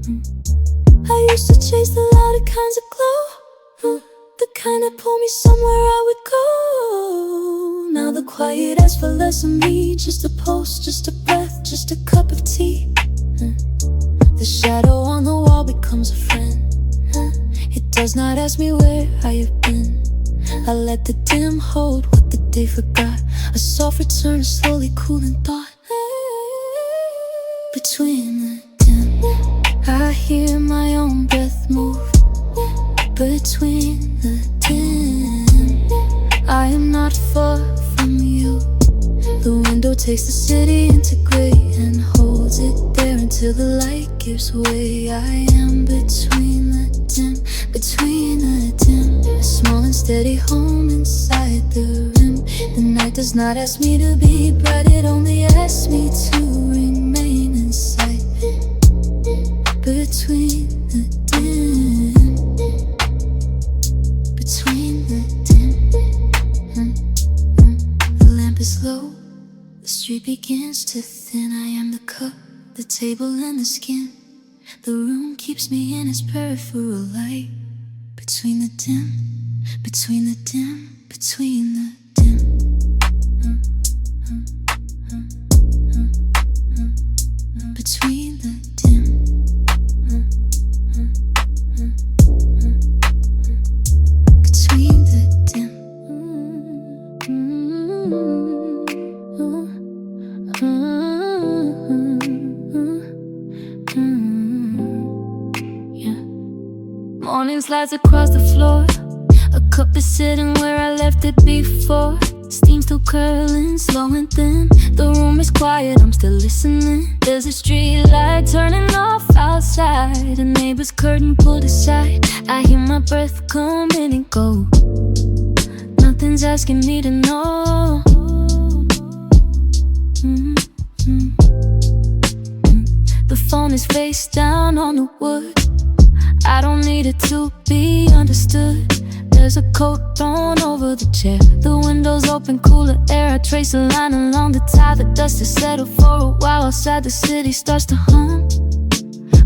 I used to chase the louder kinds of glow, the kind that pulled me somewhere I would go. Now the quiet asks for less of me, just a pulse, just a breath, just a cup of tea. The shadow on the wall becomes a friend. It does not ask me where I have been. I let the dim hold what the day forgot. A soft return, a slowly cooling thought. Between the dim, I hear my own breath move. Between the dim, I am not far from you. The window takes the city into gray and holds it there until the light gives way. I am between the dim, between the dim, a small and steady home inside the rim. The night does not ask me to be bright, it only asks me to remain inside. Between the dim, between the dim. The lamp is low, the street begins to thin. I am the cup, the table and the skin. The room keeps me in its peripheral light. Between the dim, between the dim, between the dim. Between the dim. Between the dim. Morning slides across the floor. A cup is sitting where I left it before. Steam still curling, slow and thin. The room is quiet, I'm still listening. There's a street light turning off outside. A neighbor's curtain pulled aside. I hear my breath come in and go. Nothing's asking me to know. The phone is face down on the wood. I don't need it to be understood. There's a coat thrown over the chair. The windows open, cooler air. I trace a line along the tile. The dust has settled for a while. Outside the city starts to hum,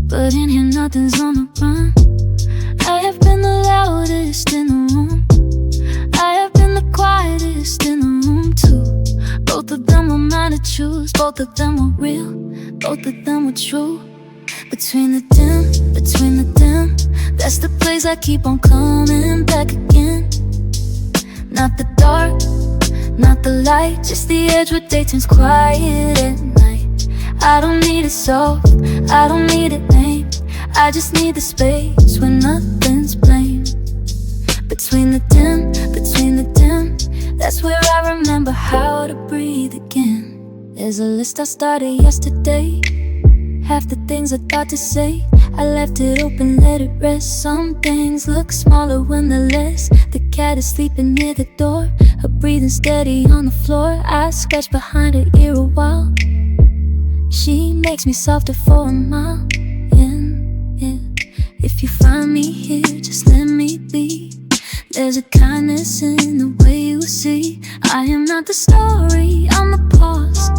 but in here nothing's on the run. I have been the loudest in the room. I have been the quietest in the room too. Both of them were mine to choose. Both of them were real. Both of them were true. Between the dim, between the dim, that's the place I keep on coming back again. Not the dark, not the light, just the edge where day turns quiet at night. I don't need it soft, I don't need it lame. I just need the space where nothing's blamed. Between the dim, between the dim, that's where I remember how to breathe again. There's a list I started yesterday. Half the things I thought to say, I left it open, let it rest. Some things look smaller when they're less. The cat is sleeping near the door. Her breathing steady on the floor. I scratch behind her ear a while. She makes me softer for a mile. Yeah. If you find me here, just let me be. There's a kindness in the way you see. I am not the story, I'm the pause.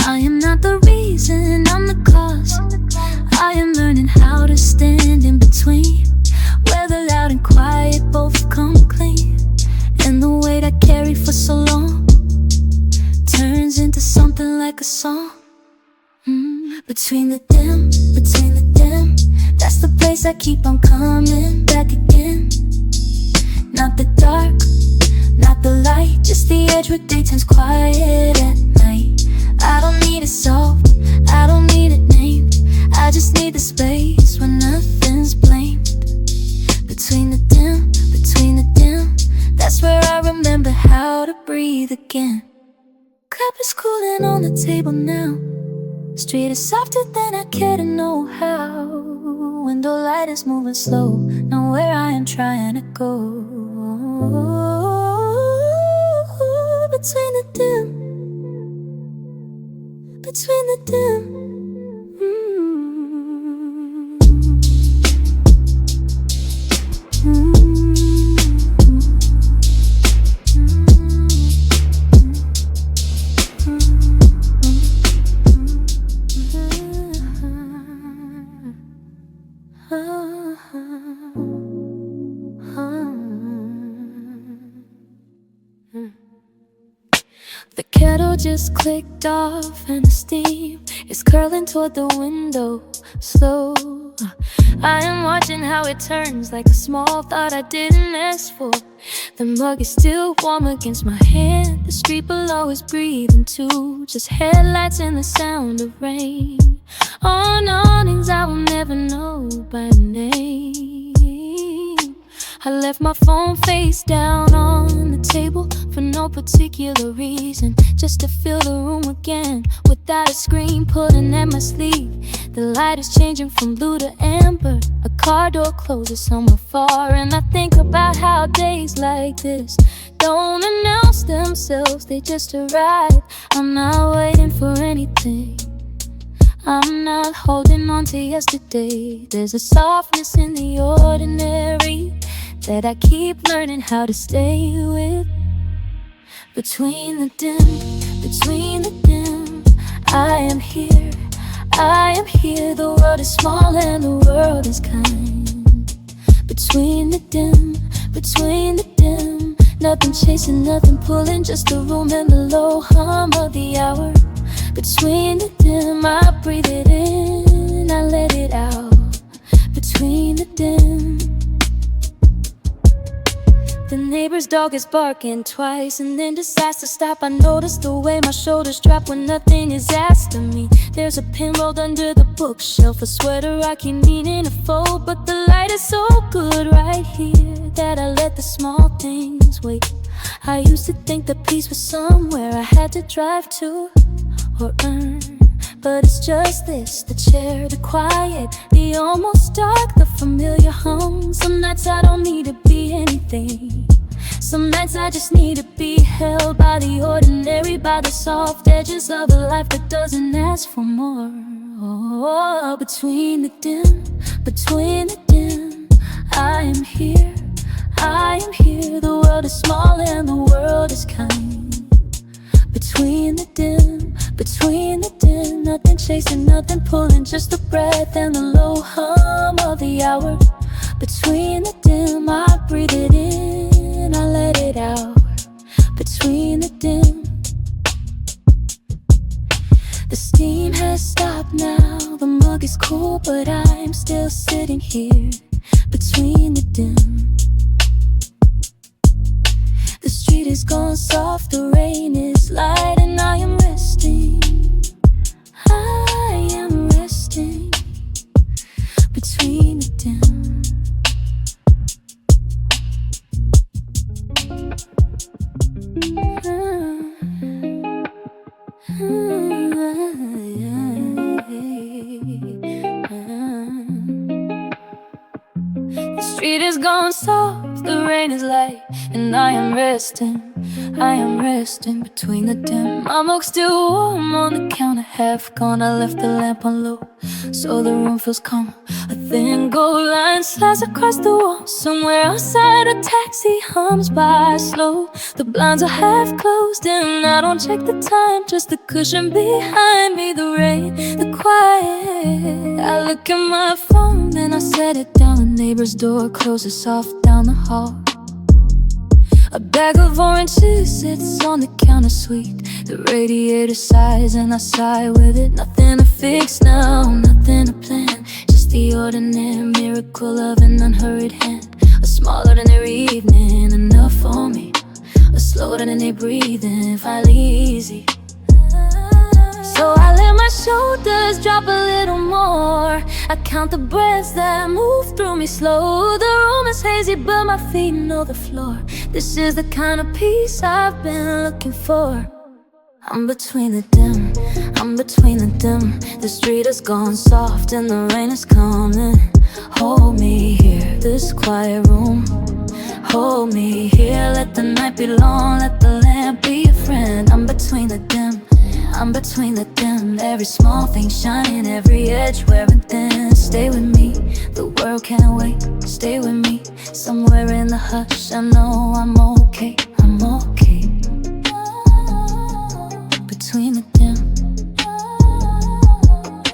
I am not the reason, I'm the cause. I am learning how to stand in between, where the loud and quiet both come clean. And the weight I carried for so long turns into something like a song. Between the dim, that's the place I keep on coming back again. Not the dark, not the light, just the edge where day turns quiet at night. I don't need it solved, I don't need it named. I just need the space where nothing's blamed. Between the dim, that's where I remember how to breathe again. Cup is cooling on the table now. Street is softer than I care to know how. Window light is moving slow, know where I am trying to go. Between the dim, The kettle just clicked off and the steam is curling toward the window, slow. I am watching how it turns like a small thought I didn't ask for. The mug is still warm against my hand. The street below is breathing too, just headlights and the sound of rain. On awnings I will never know by name. I left my phone face down on the table for no particular reason, just to fill the room again without a screen pulling at my sleeve. The light is changing from blue to amber. A car door closes somewhere far, and I think about how days like this don't announce themselves, they just arrive. I'm not waiting for anything, I'm not holding on to yesterday. There's a softness in the ordinary that I keep learning how to stay with. Between the dim, I am here, the world is small and the world is kind. Between the dim, nothing chasing, nothing pulling, just the room and the low hum of the hour. Between the dim, I breathe it in, I let it out. Between the dim, the neighbor's dog is barking twice and then decides to stop. I notice the way my shoulders drop when nothing is asked of me. There's a pin rolled under the bookshelf, a sweater I keep needing to fold, but the light is so good right here that I let the small things wait. I used to think that peace was somewhere I had to drive to or earn, but it's just this, the chair, the quiet, the almost dark, the familiar hum. Some nights I don't need to be anything, some nights I just need to be held by the ordinary, by the soft edges of a life that doesn't ask for more. Oh, between the dim, I am here, the world is small and the world is kind. Between the dim, nothing chasing, nothing pulling, just the breath and the low hum of the hour. Between the dim, I breathe it in, I let it out. Between the dim, the steam has stopped now, the mug is cool, but I'm still sitting here. Between the dim, the street is gone soft, the rain is light, and I am resting. I am resting. Between the dim, the street is gone soft, the rain is light, and I am resting between the dim. My milk's still warm on the counter, half gone. I left the lamp on low, so the room feels calm. A thin gold line slides across the wall. Somewhere outside a taxi hums by slow. The blinds are half closed and I don't check the time, just the cushion behind me, the rain, the quiet. I look at my phone, then I set it down. The neighbor's door closes soft down the hall. A bag of oranges sits on the counter, sweet. The radiator sighs and I sigh with it. Nothing to fix now, nothing to plan, just the ordinary miracle of an unhurried hand. A small ordinary evening, enough for me. A slow ordinary breathing, finally easy. So I let my shoulders drop a little more. I count the breaths that move through me slow. The room is hazy but my feet know the floor. This is the kind of peace I've been looking for. I'm between the dim, I'm between the dim. The street has gone soft and the rain is coming. Hold me here, this quiet room. Hold me here, let the night be long, let the lamp be a friend. I'm between the dim, I'm between the dim. Every small thing shining, every edge wearing thin. Stay with me, the world can't wait. Stay with me, somewhere in the hush. I know I'm okay, I'm okay. Between the dim,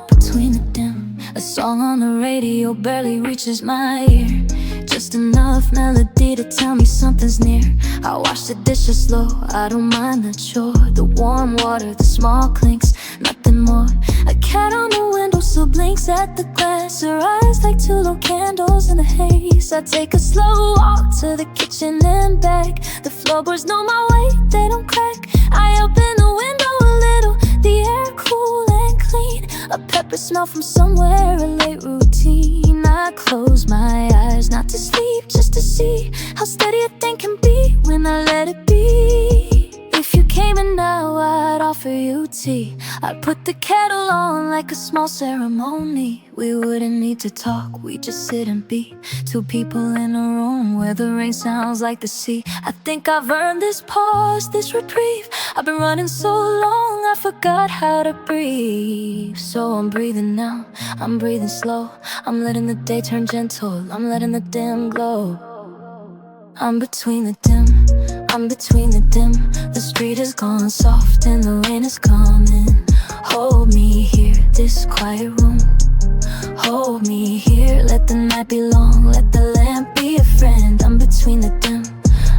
between the dim. A song on the radio barely reaches my ear, just enough melody to tell me something's near. I wash the dishes slow, I don't mind the chore. The warm water, the small clinks, nothing more. A cat on the windowsill blinks at the glass, her eyes like two low candles in the haze. I take a slow walk to the kitchen and back. The floorboards know my weight, they don't crack. I open the window a little, the air cool and clean. A pepper smell from somewhere, a late routine. I close my eyes, not to sleep, just to see how steady a thing can be when I let it be. If you came in now, I'd offer you tea. I'd put the kettle on like a small ceremony. We wouldn't need to talk, we'd just sit and be two people in a room where the rain sounds like the sea. I think I've earned this pause, this reprieve. I've been running so long, I forgot how to breathe. So I'm breathing now, I'm breathing slow. I'm letting the day turn gentle, I'm letting the dim glow. I'm between the dim, I'm between the dim. The street has gone soft and the rain is coming. Hold me here, this quiet room. Hold me here, let the night be long, let the lamp be a friend. I'm between the dim,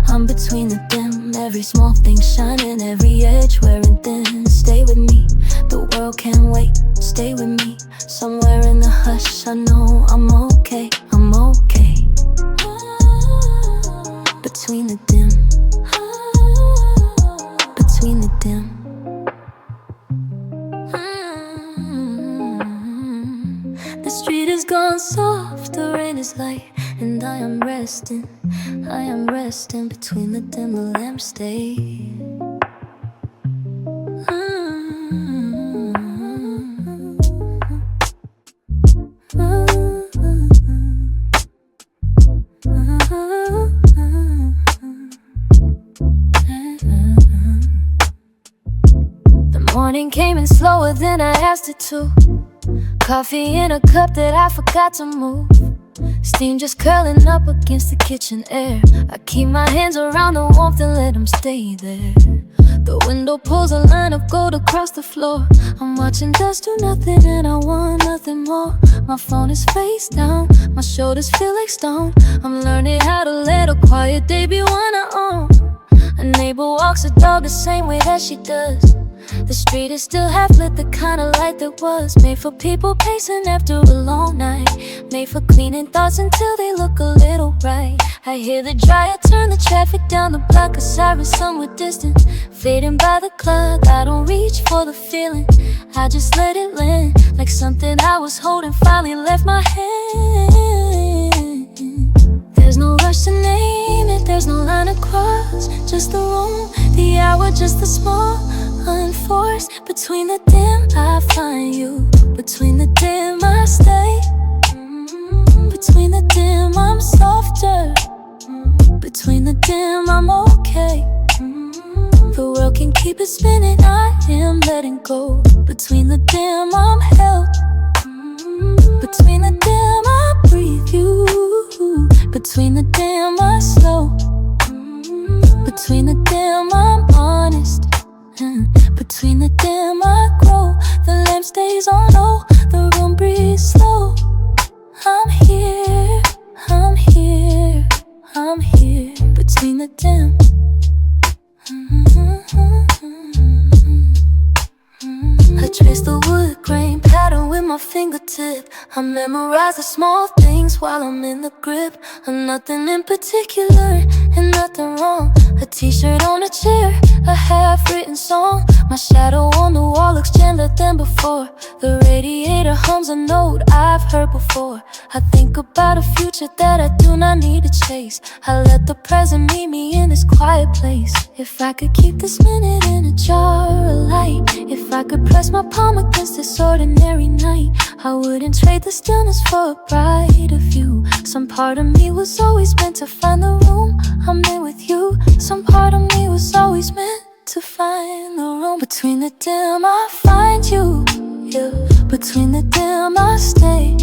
I'm between the dim. Every small thing shining, every edge wearing thin. Stay with me, the world can't wait. Stay with me, somewhere in the hush. I know I'm okay, I'm okay. Between the dim, between the dim. The street is gone soft, the rain is light, and I am resting between the dim, the lamp stay. The morning came in slower than I asked it to. Coffee in a cup that I forgot to move. Steam just curling up against the kitchen air. I keep my hands around the warmth and let them stay there. The window pulls a line of gold across the floor. I'm watching dust do nothing and I want nothing more. My phone is face down, my shoulders feel like stone. I'm learning how to let a quiet day be one I own. A neighbor walks her dog the same way that she does. The street is still half lit, the kind of light that was made for people pacing after a long night, made for cleaning thoughts until they look a little right. I hear the dryer turn the traffic down the block, a siren somewhere distant, fading by the clock. I don't reach for the feeling, I just let it land, like something I was holding finally left my hand. There's no rush to name it, there's no line across, just the room, the hour, just the small unforced. Between the dim I find you, between the dim I stay. Between the dim I'm softer. Between the dim, I'm okay. The world can keep it spinning, I am letting go. Between the dim, I'm held. Between the dim, I breathe you. Between the dim, I slow. Between the dim, I'm honest. Between the dim, I grow. The lamp stays on low, the room breathes slow. I'm here, I'm here, I'm here. Between the dim. I trace the wood grain pattern with my fingertip. I memorize the small things while I'm in the grip of nothing in particular and nothing wrong. A t-shirt on a chair, a half-written song. My shadow on the wall looks gentler than before. The radiator hums a note I've heard before. I think about a future that I do not need to chase. I let the present meet me in this quiet place. If I could keep this minute in a jar of light, if I could press my palm against this ordinary night, I wouldn't trade the stillness for a brighter view. Some part of me was always meant to find the room I'm in with you. Some part of me was always meant to find the room. Between the dim, I find you, yeah. Between the dim, I stay.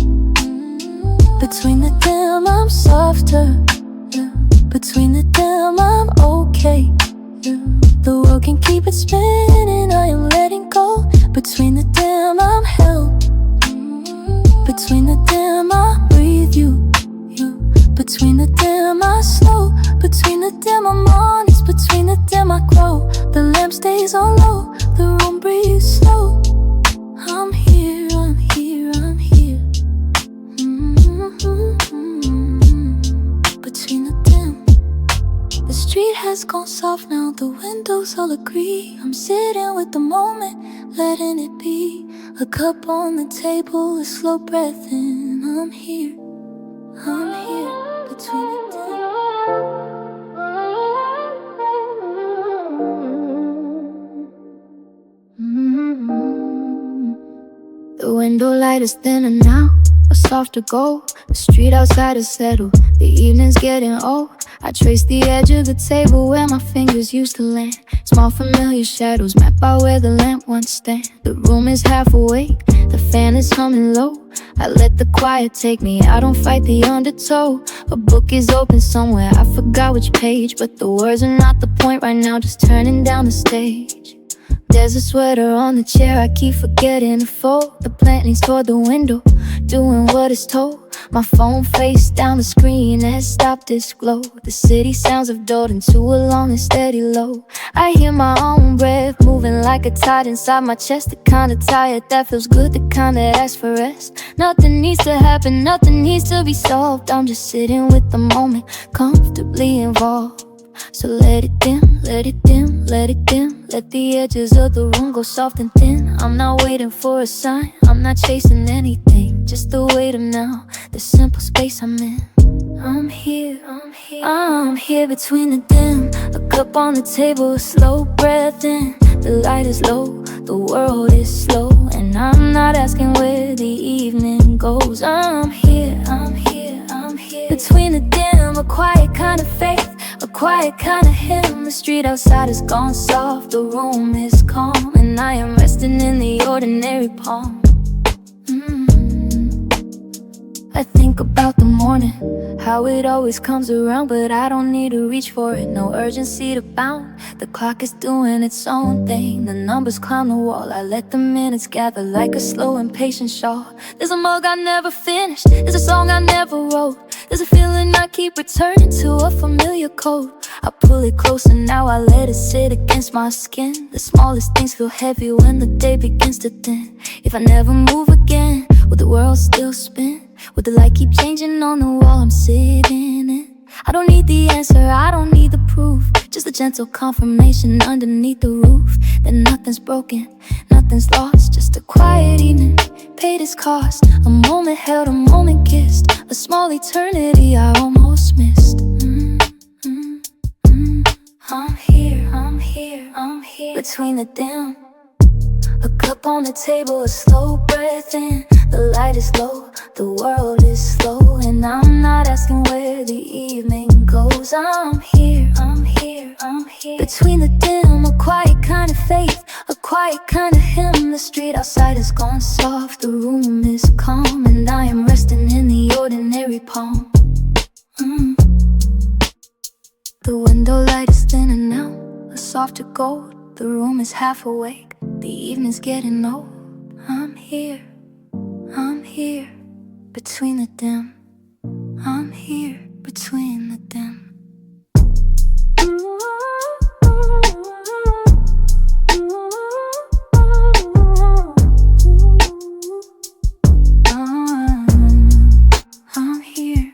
Between the dim, I'm softer, yeah. Between the dim, I'm okay, yeah. The world can keep it spinning, I am letting go. Between the dim, I'm held. Between the dim, I breathe you, you. Between the dim, I slow. Between the dim, I'm honest. Between the dim, I grow. The lamp stays on low, the room breathes slow. I'm here, I'm here, I'm here. Between the dim. The street has gone soft now, the windows all agree. I'm sitting with the moment, letting it be. A cup on the table, a slow breath in. I'm here, between the dim. The window light is thinner now, a softer gold. The street outside is settled, the evening's getting old. I trace the edge of the table where my fingers used to land. Small familiar shadows map out where the lamp once stand. The room is half awake, the fan is humming low. I let the quiet take me, I don't fight the undertow. A book is open somewhere, I forgot which page, but the words are not the point right now, just turning down the stage. There's a sweater on the chair, I keep forgetting to fold. The plant leans toward the window, doing what it's told. My phone face down the screen has stopped its glow. The city sounds have dulled into a long and steady low. I hear my own breath moving like a tide inside my chest. The kind of tired that feels good, the kind that asks for rest. Nothing needs to happen, nothing needs to be solved. I'm just sitting with the moment, comfortably involved. So let it dim, let it dim, let it dim. Let the edges of the room go soft and thin. I'm not waiting for a sign, I'm not chasing anything. Just the weight of now, the simple space I'm in. I'm here, I'm here between the dim. A cup on the table, a slow breath in. The light is low, the world is slow, and I'm not asking where the evening goes. I'm here, I'm here, I'm here between the dim. A quiet kind of faith, a quiet kind of hymn. The street outside is gone soft, the room is calm, and I am resting in the ordinary palm. I think about the morning, how it always comes around, but I don't need to reach for it, no urgency to bound. The clock is doing its own thing, the numbers climb the wall. I let the minutes gather like a slow impatient shawl. There's a mug I never finished, there's a song I never wrote. There's a feeling I keep returning to, a familiar code. I pull it closer now, I let it sit against my skin. The smallest things feel heavy when the day begins to thin. If I never move again, will the world still spin? Would the light keep changing on the wall I'm sitting in? I don't need the answer, I don't need the proof, just a gentle confirmation underneath the roof that nothing's broken, nothing's lost. Just a quiet evening, paid its cost. A moment held, a moment kissed, a small eternity I almost missed. I'm here, I'm here, I'm here between the dim. A cup on the table, a slow breath in. The light is low, the world is slow, and I'm not asking where the evening goes. goes. I'm here, I'm here, I'm here. Between the dim, a quiet kind of faith, a quiet kind of hymn. The street outside has gone soft, the room is calm, and I am resting in the ordinary palm. The window light is thinning out, a softer gold. The room is half awake, the evening's getting old. I'm here, between the dim. I'm here, between the dim. I'm here.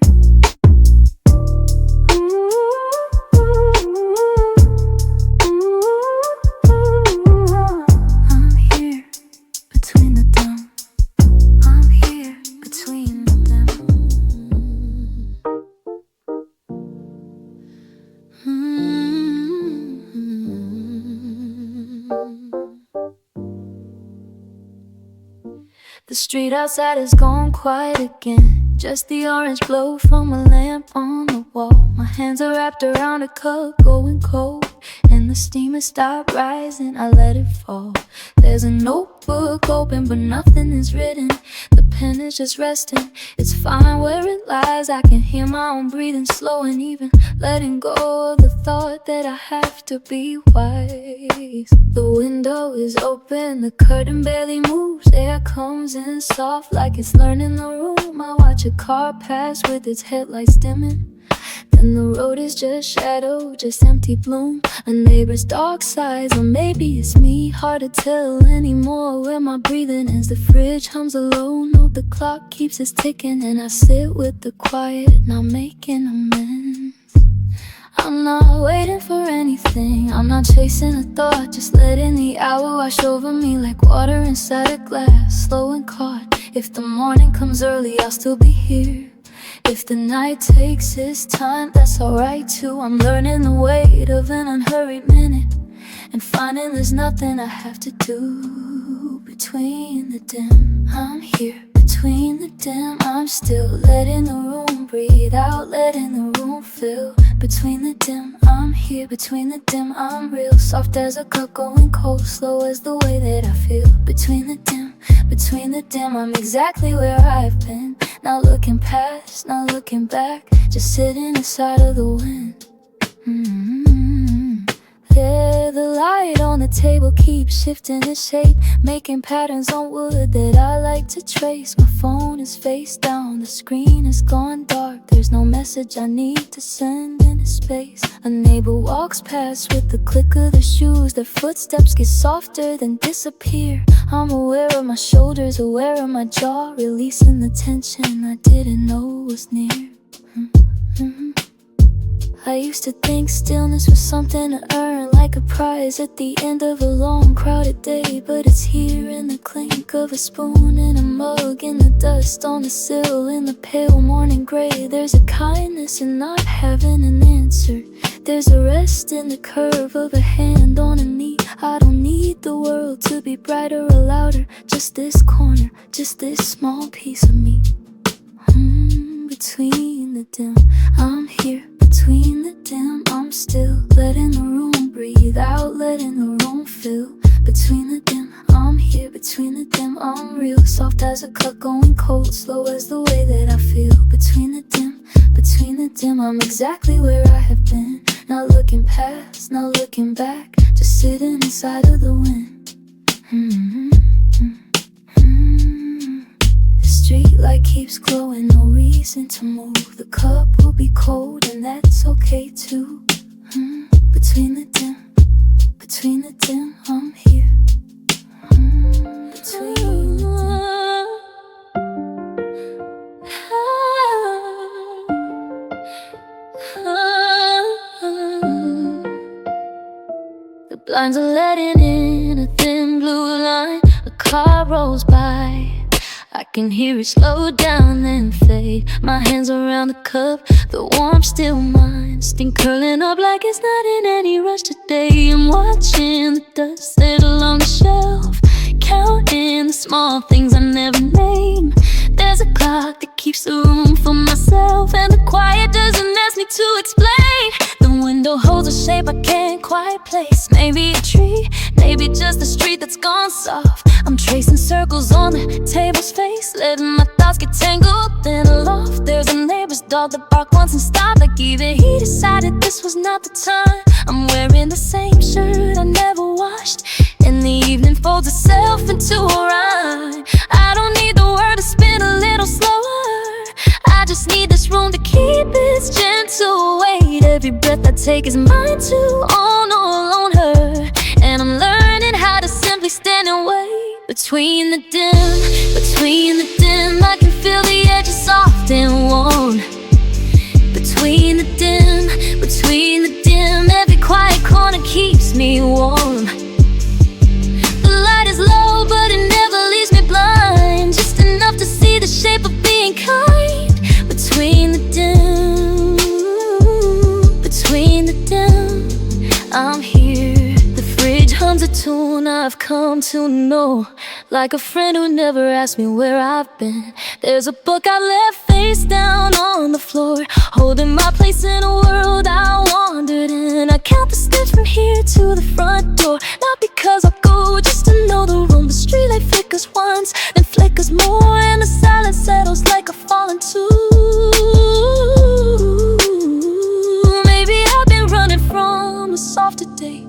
The street outside has gone quiet again, just the orange glow from a lamp on the wall. My hands are wrapped around a cup, going cold, and the steam has stopped rising, I let it fall. There's a notebook open, but nothing is written. The pen is just resting, it's fine where it lies. I can hear my own breathing slow and even, letting go of the thought that I have to be wise. The window is open, the curtain barely moves. Air comes in soft like it's learning the room. I watch a car pass with its headlights dimming, then the road is just shadow, just empty bloom. A neighbor's dark sides, or maybe it's me. Hard to tell anymore where my breathing is. The fridge hums a low note, the clock keeps us ticking, and I sit with the quiet, not making amends. I'm not waiting for anything, I'm not chasing a thought, just letting the hour wash over me like water inside a glass, slow and caught. If the morning comes early, I'll still be here. If the night takes its time, that's alright too. I'm learning the weight of an unhurried minute, and finding there's nothing I have to do. Between the dim, I'm here. Between the dim, I'm still letting the room breathe out, letting the room fill. Between the dim, I'm here. Between the dim, I'm real. Soft as a cup going cold, slow as the way that I feel. Between the dim, I'm exactly where I've been. Not looking past, not looking back, just sitting inside of the wind. Yeah, the light on the table keeps shifting its shape, making patterns on wood that I like to trace. My phone is face down, the screen has gone dark. There's no message I need to send into space. A neighbor walks past with the click of their shoes. Their footsteps get softer then disappear. I'm aware of my shoulders, aware of my jaw, releasing the tension I didn't know was near. I used to think stillness was something to earn, like a prize at the end of a long crowded day. But it's here in the clink of a spoon in a mug, in the dust on the sill, in the pale morning gray. There's a kindness in not having an answer. There's a rest in the curve of a hand on a knee. I don't need the world to be brighter or louder, just this corner, just this small piece of me. Between the dim, I'm here. Between the dim, I'm still letting the room breathe out, letting the room fill. Between the dim, I'm here. Between the dim, I'm real. Soft as a cup going cold, slow as the way that I feel. Between the dim, I'm exactly where I have been. Not looking past, not looking back, just sitting inside of the wind. Street light keeps glowing, no reason to move. The cup will be cold and that's okay too. Between the dim, I'm here. Between the dim. The blinds are letting in a thin blue line. A car rolls by, I can hear it slow down then fade. My hands around the cup, the warmth still mine. Steam curling up like it's not in any rush today. I'm watching the dust settle on the shelf, counting the small things I never name. There's is a clock that keeps the room for myself, and the quiet doesn't ask me to explain. The window holds a shape I can't quite place. Maybe a tree, maybe just the street that's gone soft. I'm tracing circles on the table's face, letting my thoughts get tangled in a loft. There's a neighbor's dog that barked once and stopped, like even he decided this was not the time. I'm wearing the same shirt I never washed, and the evening folds itself into a rhyme. I don't need the word to spin a little slower, I just need this room to keep its gentle weight. Every breath I take is mine to own or alone her, and I'm learning how to simply stand and wait. Between the dim, I can feel the edges soft and worn. Between the dim, every quiet corner keeps me warm. The light is low, but it never leaves me blind, just enough to see the shape of being kind. Between the dim, I'm here. The fridge hums a tune I've come to know, like a friend who never asked me where I've been. There's a book I left face down on the floor, holding my place in a world I wandered in. I count the steps from here to the front door, not because I go, just to know the room. The streetlight flickers once, then flickers more, and the silence settles like a falling tune. Maybe I've been running from a softer day,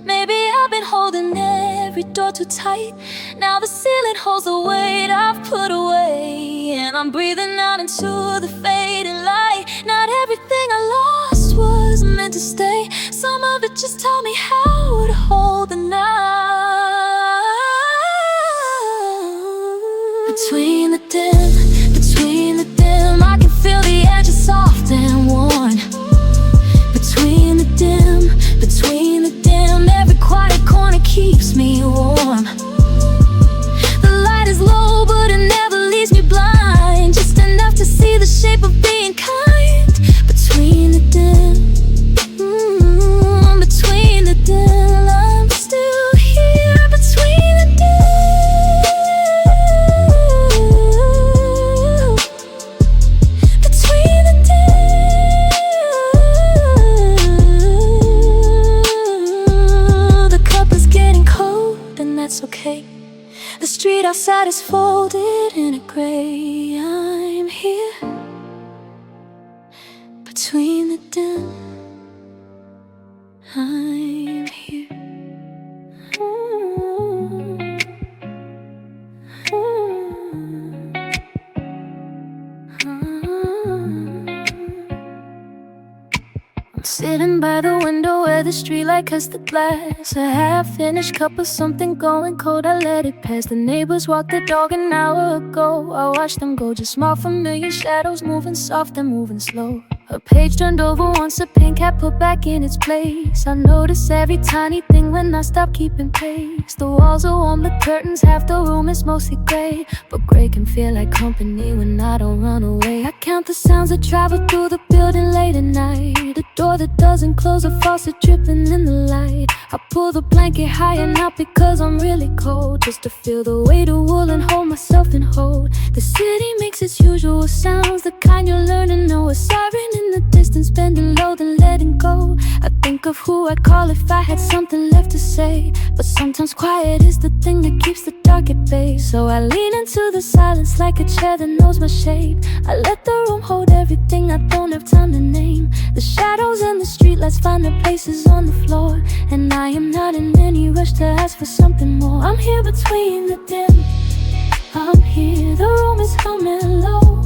maybe I've been holding every door too tight. Now the ceiling holds the weight I've put away, and I'm breathing out into the fading light. Not everything I lost was meant to stay, some of it just taught me how to hold the night. Between the dim, I can feel the edges soft and worn. Between the dim, every quiet corner keeps me warm. The light is low, but it never leaves me blind, just enough to see the shape of being kind. Between the dim, I'm still here. Between the the cup is getting cold, and that's okay. The street outside is folded in a gray. I'm here. Between the dim, I'm here. I'm sitting by the window where the streetlight cuts the glass. A half-finished cup of something going cold, I let it pass. The neighbors walked the dog an hour ago. I watched them go, just small familiar shadows, moving soft and moving slow. A page turned over once, a pen cap put back in its place. I notice every tiny thing when I stop keeping pace. The walls are warm, the curtains, half the room is mostly gray, but gray can feel like company when I don't run away. I count the sounds that travel through the building late at night. The door that doesn't close, a faucet dripping in the light. I pull the blanket higher, not because I'm really cold, just to feel the weight of wool and hold myself in hold. The city makes its usual sounds, the kind you learn to know. A siren in the distance, bending low, then letting go. I think of who I'd call if I had something left to say, but sometimes quiet is the thing that keeps the dark at bay. So I lean into the silence like a chair that knows my shape. I let the room hold everything I don't have time to name. The shadows and the streetlights find their places on the floor, and I am not in any rush to ask for something more. I'm here between the dim, I'm here. The room is humming low.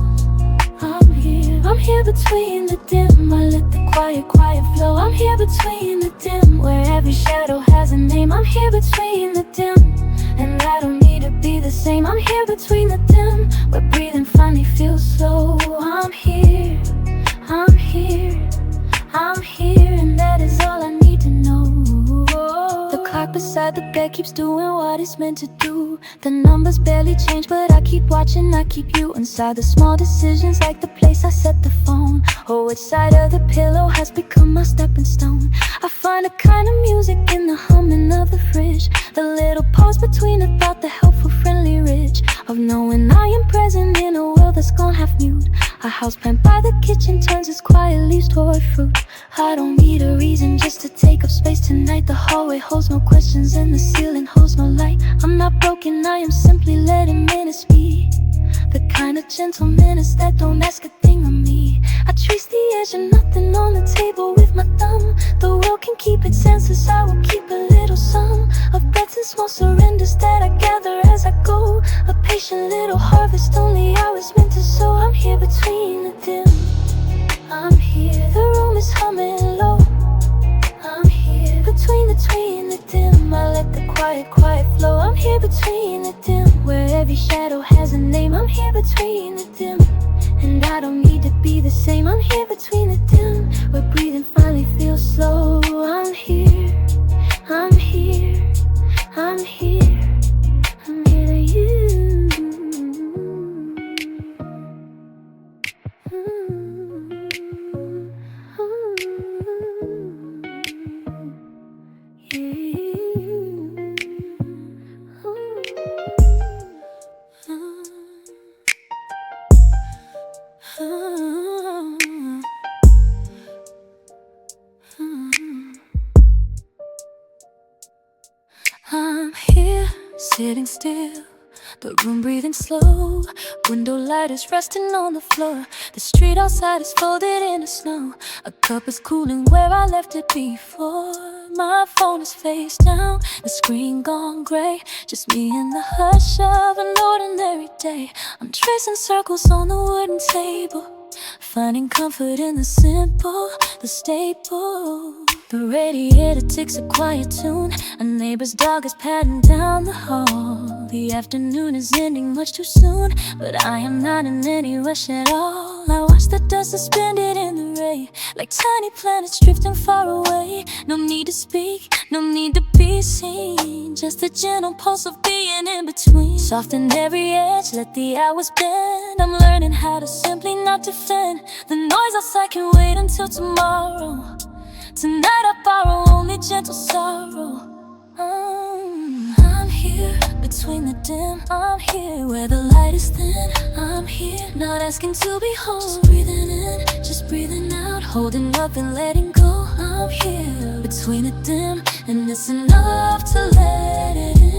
I'm here between the dim, I let the quiet flow. I'm here between the dim, where every shadow has a name. I'm here between the dim, and I don't need to be the same. I'm here between the dim, where breathing finally feels slow. I'm here, I'm here, I'm here, and that is all I need to know. The clock beside the bed keeps doing what it's meant to do. The numbers barely change, but I keep watching, I keep you inside. The small decisions like the place I set the phone, or which side of the pillow has become my stepping stone. I find a kind of music in the humming of the fridge, the little pause between a thought, the helpful friendly ridge of knowing I am present in a world that house plant by the kitchen turns its quiet leaves toward fruit. I don't need a reason just to take up space tonight. The hallway holds no questions and the ceiling holds no light. I'm not broken, I am simply letting minutes be the kind of gentle minutes that don't ask a thing of me. I trace the edge of nothing on the table with my thumb. The world can keep its answers, I will keep a little sum of bets and small surrenders that I gather as I go. A patient little harvest only I was meant to sow. I'm here between the dim, I'm here. The room is humming low, I'm here. Between the dim, I let the quiet flow. I'm here between the dim, where every shadow has a name. I'm here between the dim, and I don't need to be the same. I'm here between the dim, where breathing finally feels slow. I'm here, I'm here, I'm here, I'm here to you. I'm here, sitting still, the room breathing slow. Window light is resting on the floor. The street outside is folded in the snow. A cup is cooling where I left it before. My phone is face down, the screen gone gray. Just me in the hush of an ordinary day. I'm tracing circles on the wooden table, finding comfort in the simple, the staple. The radiator ticks a quiet tune. A neighbor's dog is patting down the hall. The afternoon is ending much too soon, but I am not in any rush at all. I watch the dust suspended in the rain, like tiny planets drifting far away. No need to speak, no need to be seen, just a gentle pulse of being in between. Soften every edge, let the hours bend. I'm learning how to simply not defend. The noise outside can wait until tomorrow. Tonight I borrow only gentle sorrow. I'm here between the dim, I'm here where the light is thin. I'm here, not asking to be whole, just breathing in, just breathing out, holding up and letting go. I'm here between the dim, and it's enough to let it in.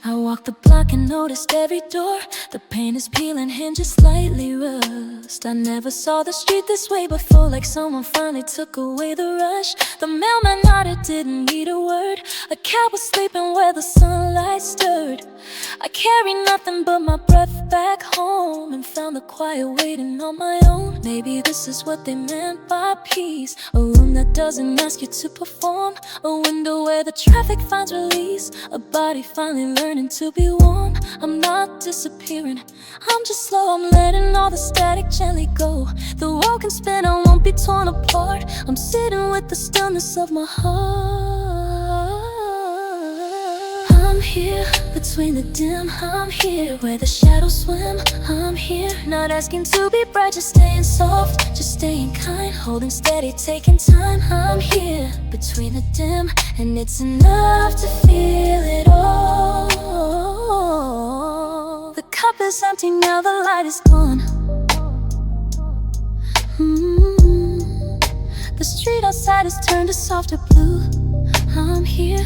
I walked the block and noticed every door. The paint is peeling, hinges slightly rust. I never saw the street this way before, like someone finally took away the rush. The mailman nodded, didn't need a word. A cat was sleeping where the sunlight stirred. I carried nothing but my breath back home, and found the quiet waiting on my own. Maybe this is what they meant by peace, a room that doesn't ask you to perform, a window where the traffic finds release, a body finally learning to be warm. I'm not disappearing, I'm just slow. I'm letting all the static gently go. The world can spin, I won't be torn apart. I'm sitting with the stillness of my heart. I'm here between the dim, I'm here where the shadows swim. I'm here, not asking to be bright, just staying soft, just staying kind, holding steady, taking time. I'm here between the dim, and it's enough to feel it all. The cup is empty now, the light is gone. The street outside has turned a softer blue. I'm here,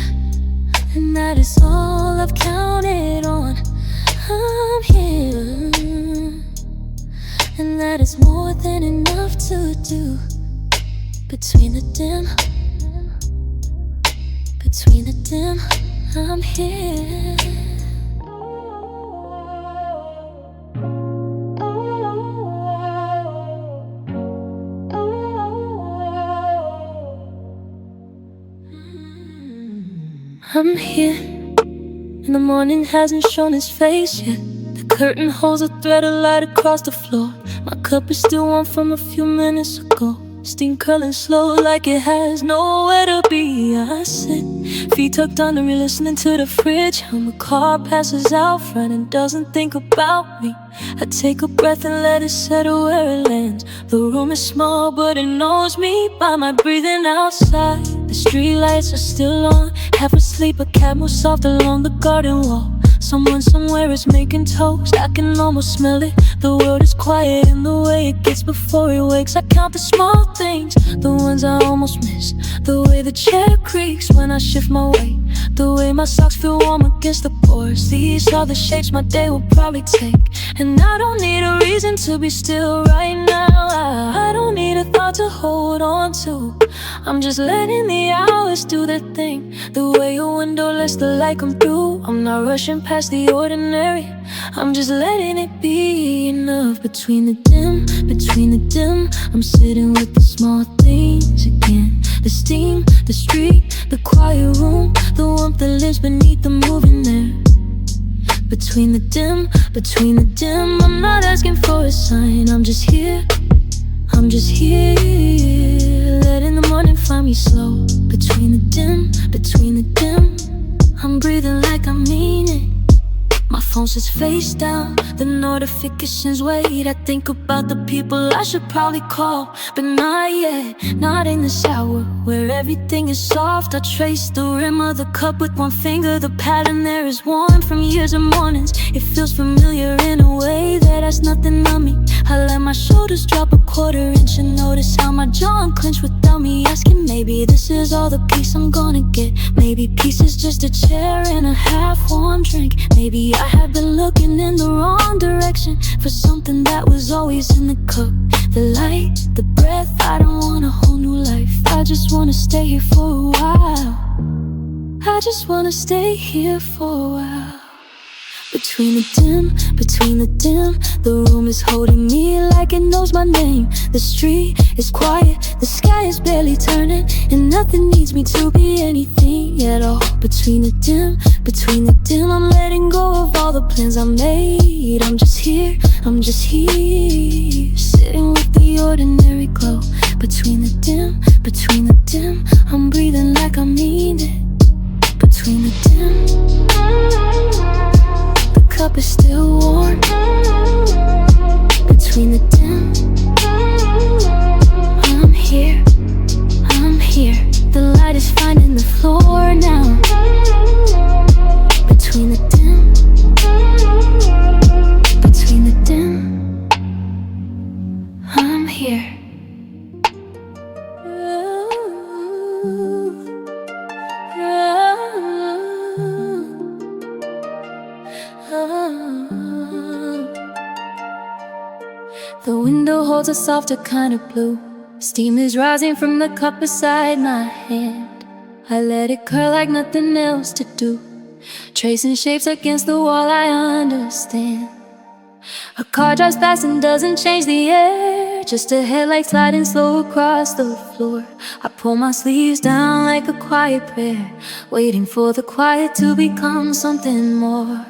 and that is all I've counted on. I'm here, and that is more than enough to do. Between the dim, between the dim, I'm here. I'm here, and the morning hasn't shown its face yet. The curtain holds a thread of light across the floor. My cup is still warm from a few minutes ago. Steam curling slow like it has nowhere to be. I sit, feet tucked under me, listening to the fridge. When a car passes out front and doesn't think about me, I take a breath and let it settle where it lands. The room is small, but it knows me by my breathing outside. The street lights are still on, half asleep, a cat moves soft along the garden wall. Someone somewhere is making toast, I can almost smell it. The world is quiet in the way it gets before it wakes. I count the small things, the ones I almost miss. The way the chair creaks when I shift my weight, the way my socks feel warm against the boards. These are the shapes my day will probably take. And I don't need a reason to be still right now. I don't need a thought to hold on to. I'm just letting the hours do their thing. The way your window lets the light come through. I'm not rushing past the ordinary, I'm just letting it be enough. Between the dim, I'm sitting with the small things again. The steam, the street, the quiet room, the warmth that lives beneath the moving there. Between the dim, I'm not asking for a sign. I'm just here, letting the morning find me slow. Between the dim, I'm breathing like I mean it. My phone sits face down, the notifications wait. I think about the people I should probably call, but not yet, not in the shower where everything is soft. I trace the rim of the cup with one finger. The pattern there is worn from years of mornings. It feels familiar in a way that has nothing on me. I let my shoulders drop a quarter inch and notice how my jaw unclenched without me asking. Maybe this is all the peace I'm gonna get. Maybe peace is just a chair and a half-warm drink. Maybe I have been looking in the wrong direction for something that was always in the cup. The light, the breath, I don't want a whole new life. I just wanna stay here for a while. I just wanna stay here for a while. Between the dim, the room is holding me like it knows my name. The street is quiet, the sky is barely turning, and nothing needs me to be anything at all. Between the dim, I'm letting go of all the plans I made. I'm just here, sitting with the ordinary glow. Between the dim, I'm breathing like I mean it. Between the dim, cup is still warm. Between the dim, I'm here. The light is finding the floor now. Between the dim, I'm here. The window holds a softer kind of blue. Steam is rising from the cup beside my hand. I let it curl like nothing else to do, tracing shapes against the wall I understand. A car drives past and doesn't change the air, just a headlight sliding slow across the floor. I pull my sleeves down like a quiet prayer, waiting for the quiet to become something more.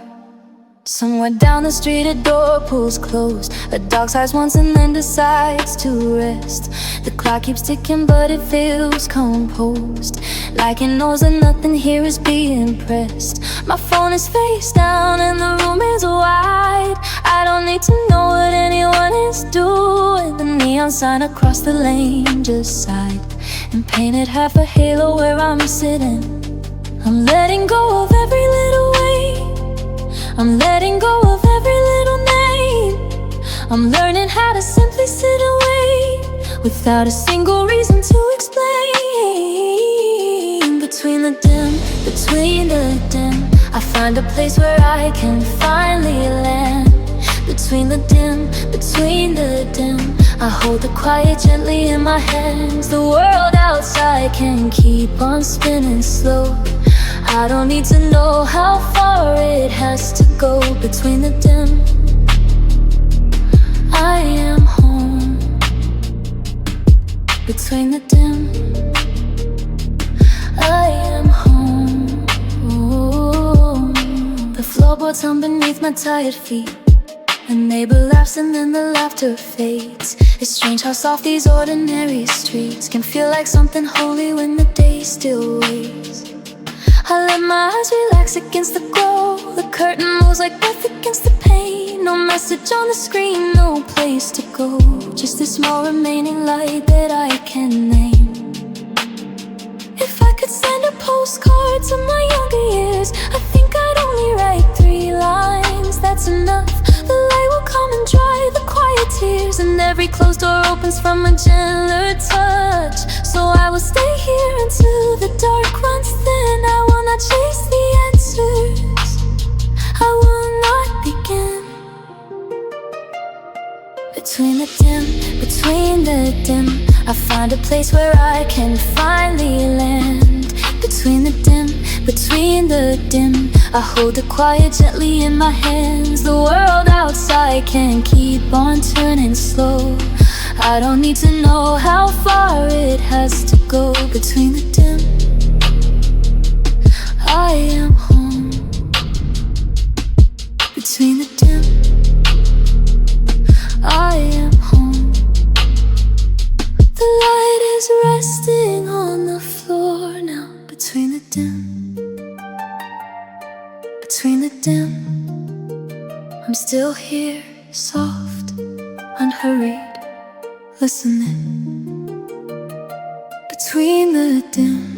Somewhere down the street a door pulls closed. A dog sighs once and then decides to rest. The clock keeps ticking but it feels composed, like it knows that nothing here is being pressed. My phone is face down and the room is wide. I don't need to know what anyone is doing. The neon sign across the lane just sighed and painted half a halo where I'm sitting. I'm letting go of every little weight, I'm letting go of every little name. I'm learning how to simply sit and wait without a single reason to explain. Between the dim, I find a place where I can finally land. Between the dim, I hold the quiet gently in my hands. The world outside can keep on spinning slow. I don't need to know how far it has to go. Between the dim, I am home. Between the dim, I am home. Ooh. The floorboards hum beneath my tired feet. A neighbor laughs and then the laughter fades. It's strange how soft these ordinary streets can feel like something holy when the day still waits. I let my eyes relax against the glow. The curtain moves like breath against the pain. No message on the screen, no place to go. Just this small remaining light that I can name. If I could send a postcard to my younger years, I think I'd only write 3 Every closed door opens from a gentler touch. So I will stay here until the dark runs thin. I will not chase the answers, I will not begin. Between the dim, I find a place where I can finally land. Between the dim, I hold the quiet gently in my hands. The world outside can keep on turning slow. I don't need to know how far it has to go. Between the dim, I am home. Between the dim, I am home. The light is resting on the floor now. Between the dim, I'm still here, soft, unhurried, listening. Between the dim.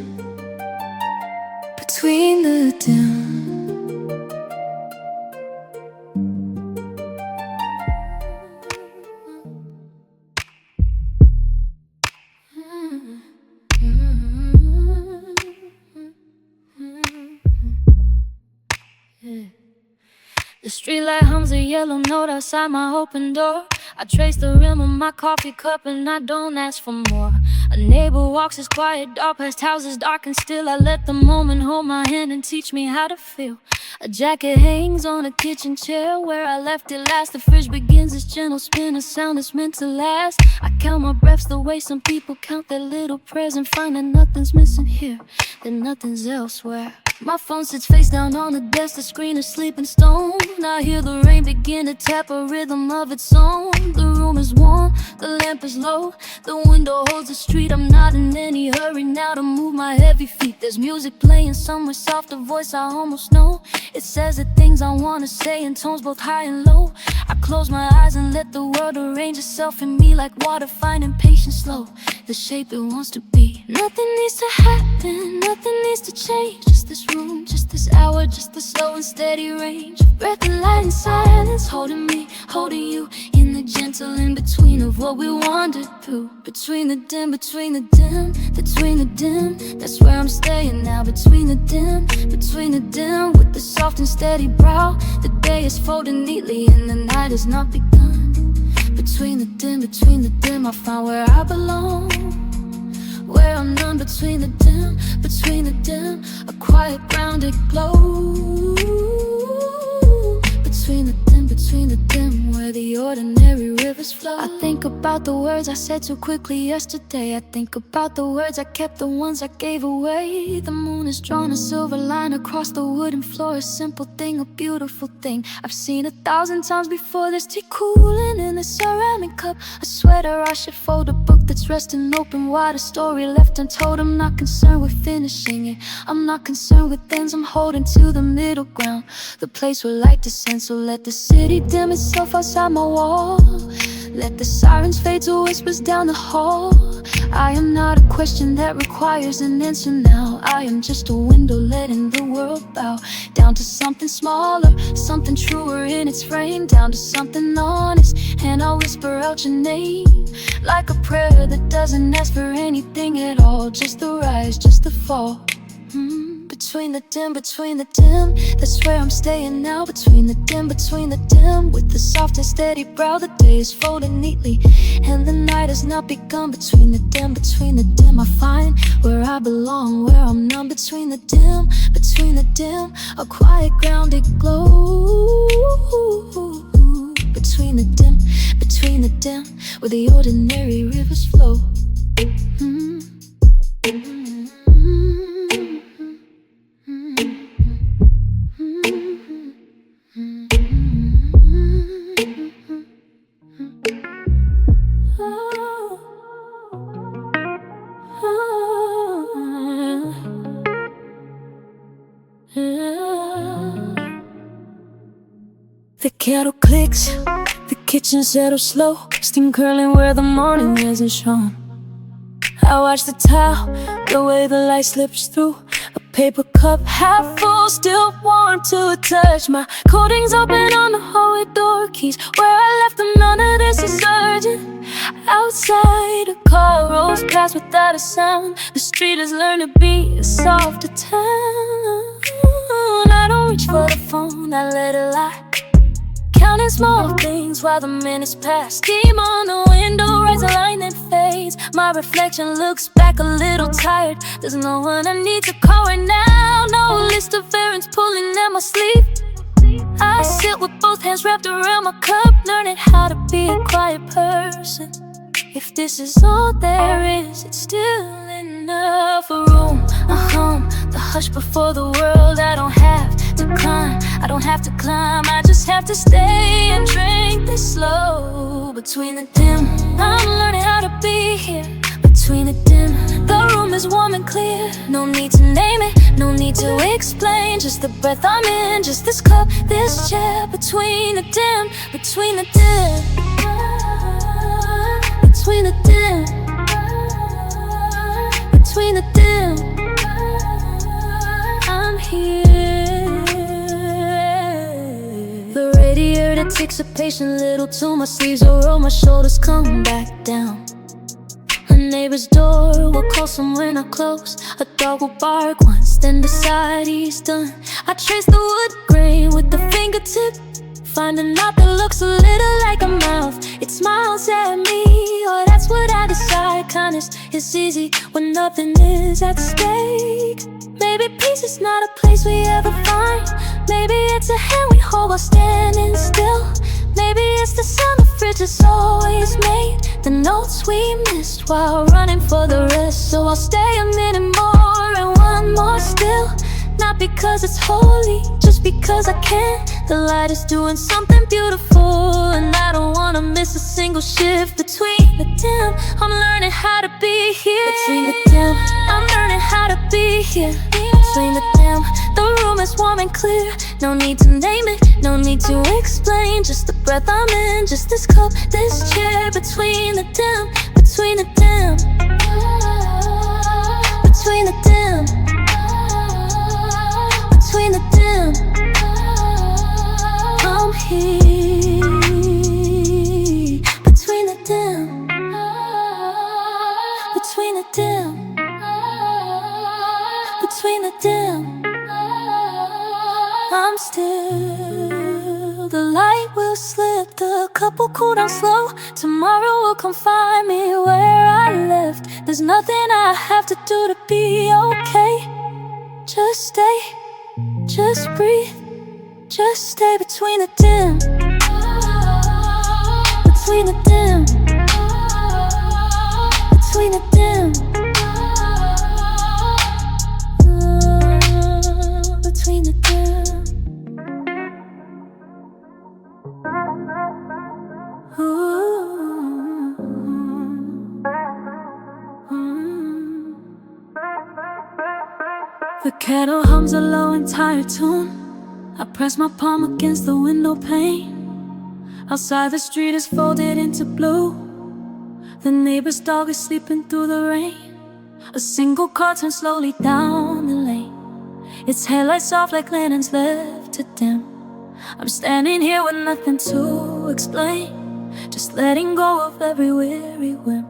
The streetlight hums a yellow note outside my open door. I trace the rim of my coffee cup and I don't ask for more. A neighbor walks his quiet dog past houses dark and still. I let the moment hold my hand and teach me how to feel. A jacket hangs on a kitchen chair where I left it last. The fridge begins its gentle spin, a sound that's meant to last. I count my breaths the way some people count their little prayers and find that nothing's missing here, that nothing's elsewhere. My phone sits face down on the desk, the screen is sleeping stone. I hear the rain begin to tap a rhythm of its own. The room is warm, the lamp is low, the window holds the street. I'm not in any hurry now to move my heavy feet. There's music playing somewhere soft, a voice I almost know. It says the things I wanna say in tones both high and low. I close my eyes and let the world arrange itself in me like water finding patience slow, the shape it wants to be. Nothing needs to happen, nothing needs to change. Just this room, just this hour, just the slow and steady range of breath and light and silence, holding me, holding you in the gentle in-between of what we wandered through. Between the dim, that's where I'm staying now. Between the dim, with the soft and steady brow. The day is folded neatly and the night has not begun. Between the dim, I find where I belong, where I'm numb. Between the dim, a quiet grounded glow. Between the dim, where the ordinary rivers flow. I think about the words I said too quickly yesterday. I think about the words I kept, the ones I gave away. The moon has drawn a silver line across the wooden floor. A simple thing, a beautiful thing I've seen 1,000 times before. There's tea cooling in a ceramic cup, a sweater I should fold, a book that's resting open wide, a story left untold. I'm not concerned with finishing it, I'm not concerned with ends. I'm holding to the middle ground, the place where light descends. So let the city dim itself outside my wall, let the sirens fade to whispers down the hall. I am not a question that requires an answer now. I am just a window letting the world bow down to something smaller, something truer in its frame, down to something honest. And I'll whisper out your name like a prayer that doesn't ask for anything at all, just the rise, just the fall. Between the dim, that's where I'm staying now. Between the dim, with the soft and steady brow. The day is folded neatly and the night has not begun. Between the dim, I find where I belong, where I'm numb. Between the dim, a quiet grounded glow. Between the dim, where the ordinary rivers flow. The kettle clicks, the kitchen settles slow, steam curling where the morning hasn't shown. I watch the tile, the way the light slips through, a Paper cup half full, still warm to a touch. My coating's open on the hallway door keys. Where I left them, none of this is urgent. Outside, a car rolls past without a sound. The street has learned to be a softer town. I don't reach for the phone, I let it lie. Counting small things while the minutes pass. Steam on the window, writes a line that fades. My reflection looks back a little tired. There's no one I need to call right now. No list of errands pulling at my sleeve. I sit with both hands wrapped around my cup, learning how to be a quiet person. If this is all there is, it's still enough. A room, a hum, the hush before the world. I don't have to climb, I don't have to climb, I just have to stay and drink this slow. Between the dim, I'm learning how to be here. Between the dim, the room is warm and clear. No need to name it, no need to explain. Just the breath I'm in, just this cup, this chair. Between the dim, between the dim, between the dim, between the dim, I'm here. The radiator takes a patient little toll. My sleeves are rolled, my shoulders come back down. A neighbor's door will close when I close. A dog will bark once, then decide he's done. I trace the wood grain with the fingertip, find a knot that looks a little like a mouth. It smiles at me, oh that's what I decide. Kindness is easy when nothing is at stake. Maybe peace is not a place we ever find. Maybe it's a hand we hold while standing still. Maybe it's the sound the fridge has always made, the notes we missed while running for the rest. So I'll stay a minute more and one more still. Not because it's holy, just because I can. The light is doing something beautiful, and I don't wanna miss a single shift. Between the dim, I'm learning how to be here. Between the dim, I'm learning how to be here. Between the dim, the room is warm and clear. No need to name it, no need to explain. Just the breath I'm in, just this cup, this chair. Between the dim, between the dim, between the dim, between the dim, I'm here. Between the dim, between the dim, between the dim, I'm still. The light will slip, the cup will cool down slow. Tomorrow will come find me where I left. There's nothing I have to do to be okay. Just stay, just breathe, just stay. Between the dim, between the dim, between the dim, between the dim. The kettle hums a low and tired tune. I press my palm against the window pane. Outside the street is folded into blue. The neighbor's dog is sleeping through the rain. A single car turns slowly down the lane, its headlights off like lanterns left to dim. I'm standing here with nothing to explain, just letting go of every weary whim.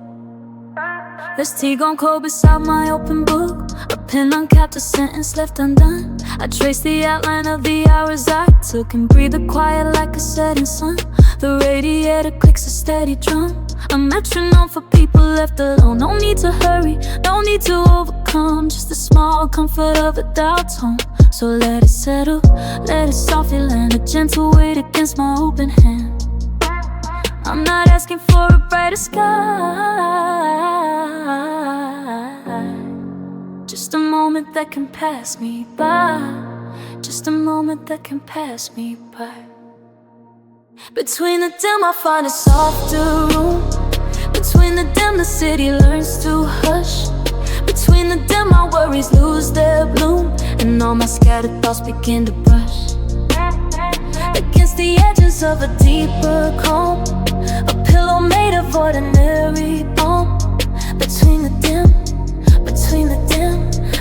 There's tea gone cold beside my open book, a pen uncapped, a sentence left undone. I trace the outline of the hours I took and breathe the quiet like a setting sun. The radiator clicks a steady drum, a metronome for people left alone. No need to hurry, no need to overcome, just the small comfort of a doubt's home. So let it settle, let it softly land, a gentle weight against my open hand. I'm not asking for a brighter sky, just a moment that can pass me by, just a moment that can pass me by. Between the dim I find a softer room. Between the dim the city learns to hush. Between the dim my worries lose their bloom, and all my scattered thoughts begin to brush against the edges of a deeper calm, a pillow made of ordinary balm. Between the dim,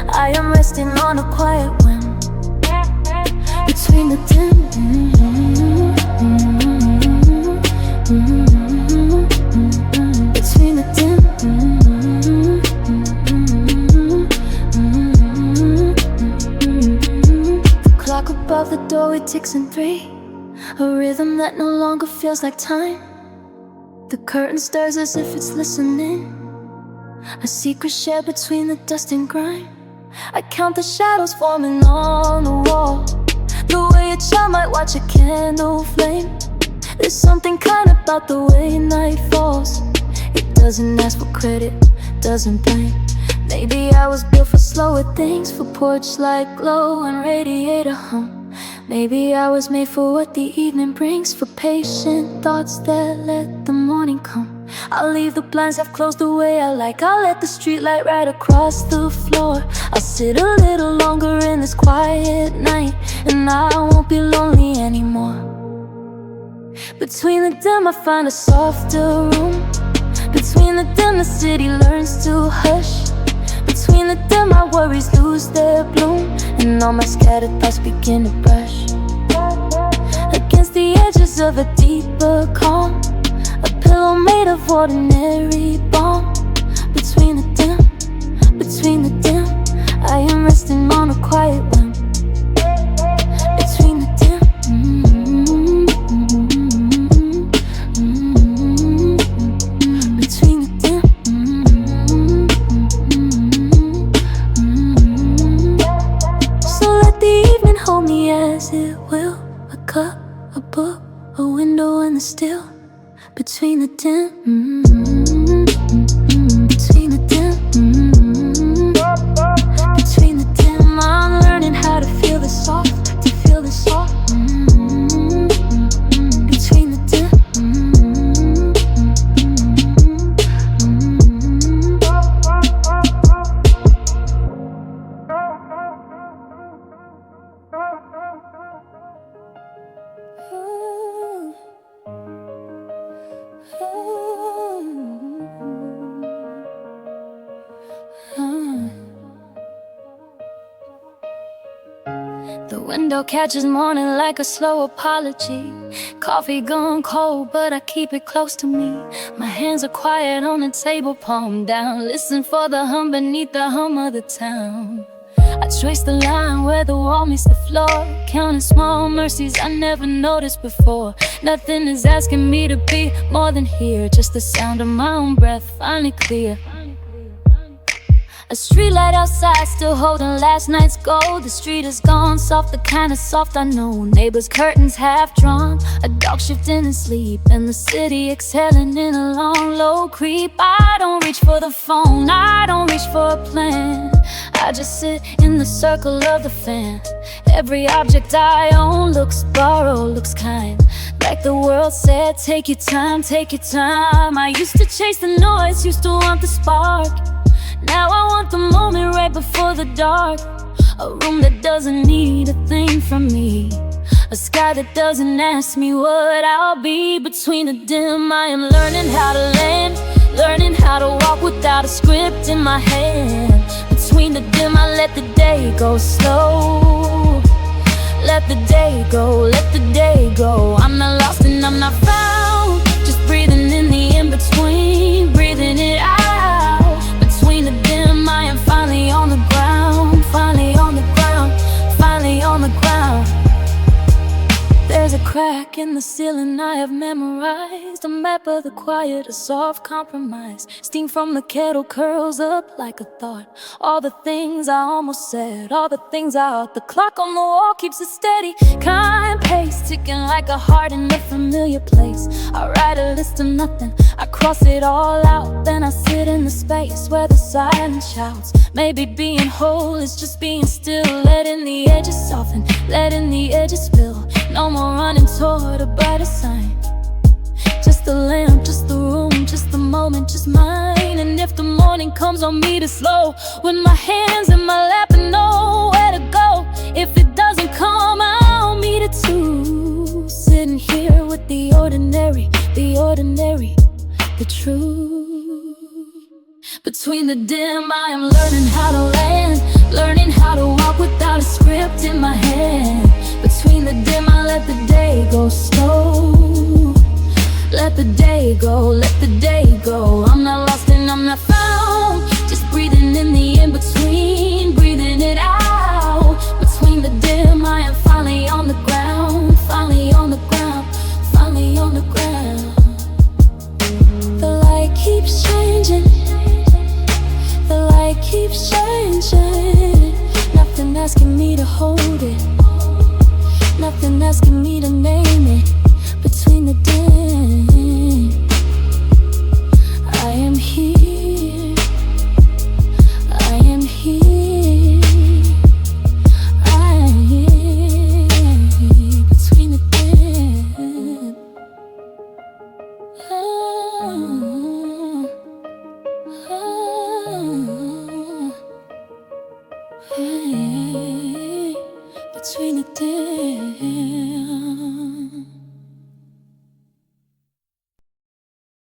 I I am resting on a quiet whim. Between the dim between the dim the clock above the doorway ticks in 3, a rhythm that no longer feels like time. The curtain stirs as if it's listening, a secret shared between the dust and grime. I count the shadows forming on the wall, the way a child might watch a candle flame. There's something kind about the way night falls. It doesn't ask for credit, doesn't blame. Maybe I was built for slower things, for porch light glow and radiator hum. Maybe I was made for what the evening brings, for patient thoughts that let the morning come. I'll leave the blinds half closed the way I like. I'll let the street light right across the floor. I'll sit a little longer in this quiet night, and I won't be lonely anymore. Between the dim I find a softer room. Between the dim the city learns to hush. Between the dim my worries lose their bloom, and all my scattered thoughts begin to brush against the edges of a deeper calm, a pillow made of ordinary balm. Between the dim I am resting on a quiet whim. Between the dim between the dim so let the evening hold me as it will. A cup, a book, a window and the still. Between the dim between the dim between the dim I'm learning how to feel the soft, to feel the soft. Between the dim the window catches morning like a slow apology. Coffee gone cold, but I keep it close to me. My hands are quiet on the table, palm down. Listen for the hum beneath the hum of the town. I trace the line where the wall meets the floor, counting small mercies I never noticed before. Nothing is asking me to be more than here, just the sound of my own breath finally clear. A streetlight outside still holding last night's gold. The street is gone soft, the kind of soft I know. Neighbors' curtains half drawn, a dog shifting in sleep, and the city exhaling in a long low creep. I don't reach for the phone, I don't reach for a plan. I just sit in the circle of the fan. Every object I own looks borrowed, looks kind, like the world said, take your time, take your time. I used to chase the noise, used to want the spark. Now I want the moment right before the dark. A room that doesn't need a thing from me, a sky that doesn't ask me what I'll be. Between the dim I am learning how to land, learning how to walk without a script in my hand. Between the dim I let the day go slow. Let the day go, let the day go. I'm not lost and I'm not found, just breathing in the in-between, breathing it out. Between the dim I am finally on the ground, finally on the ground, finally on the ground. There's a crack in the ceiling I have memorized, a map of the quiet, a soft compromise. Steam from the kettle curls up like a thought. All the things I almost said, all the things I ought. The clock on the wall keeps a steady kind pace, ticking like a heart in a familiar place. I write a list of nothing, I cross it all out. Then I sit in the space where the silence shouts. Maybe being whole is just being still, letting the edges soften, letting the edges spill. No more running toward a brighter sign. Just the lamp, just the room, just the moment, just mine. And if the morning comes on me too slow, with my hands in my lap and nowhere to go, if it doesn't come, I'll meet it too. Sitting here with the ordinary, the truth. Between the dim I am learning how to land, learning trapped in my head. Between the dim, I let the day go slow. Let the day go, let the day go. I'm not lost and I'm not found. Just breathing in the in-between, breathing it out. Between the dim, I am finally on the ground. Finally on the ground, finally on the ground. The light keeps changing. The light keeps changing. Nothing asking me to hold it. Nothing asking me to name it. Between the dim, I am here. I am here. I am here. Between the dim. Between the dim.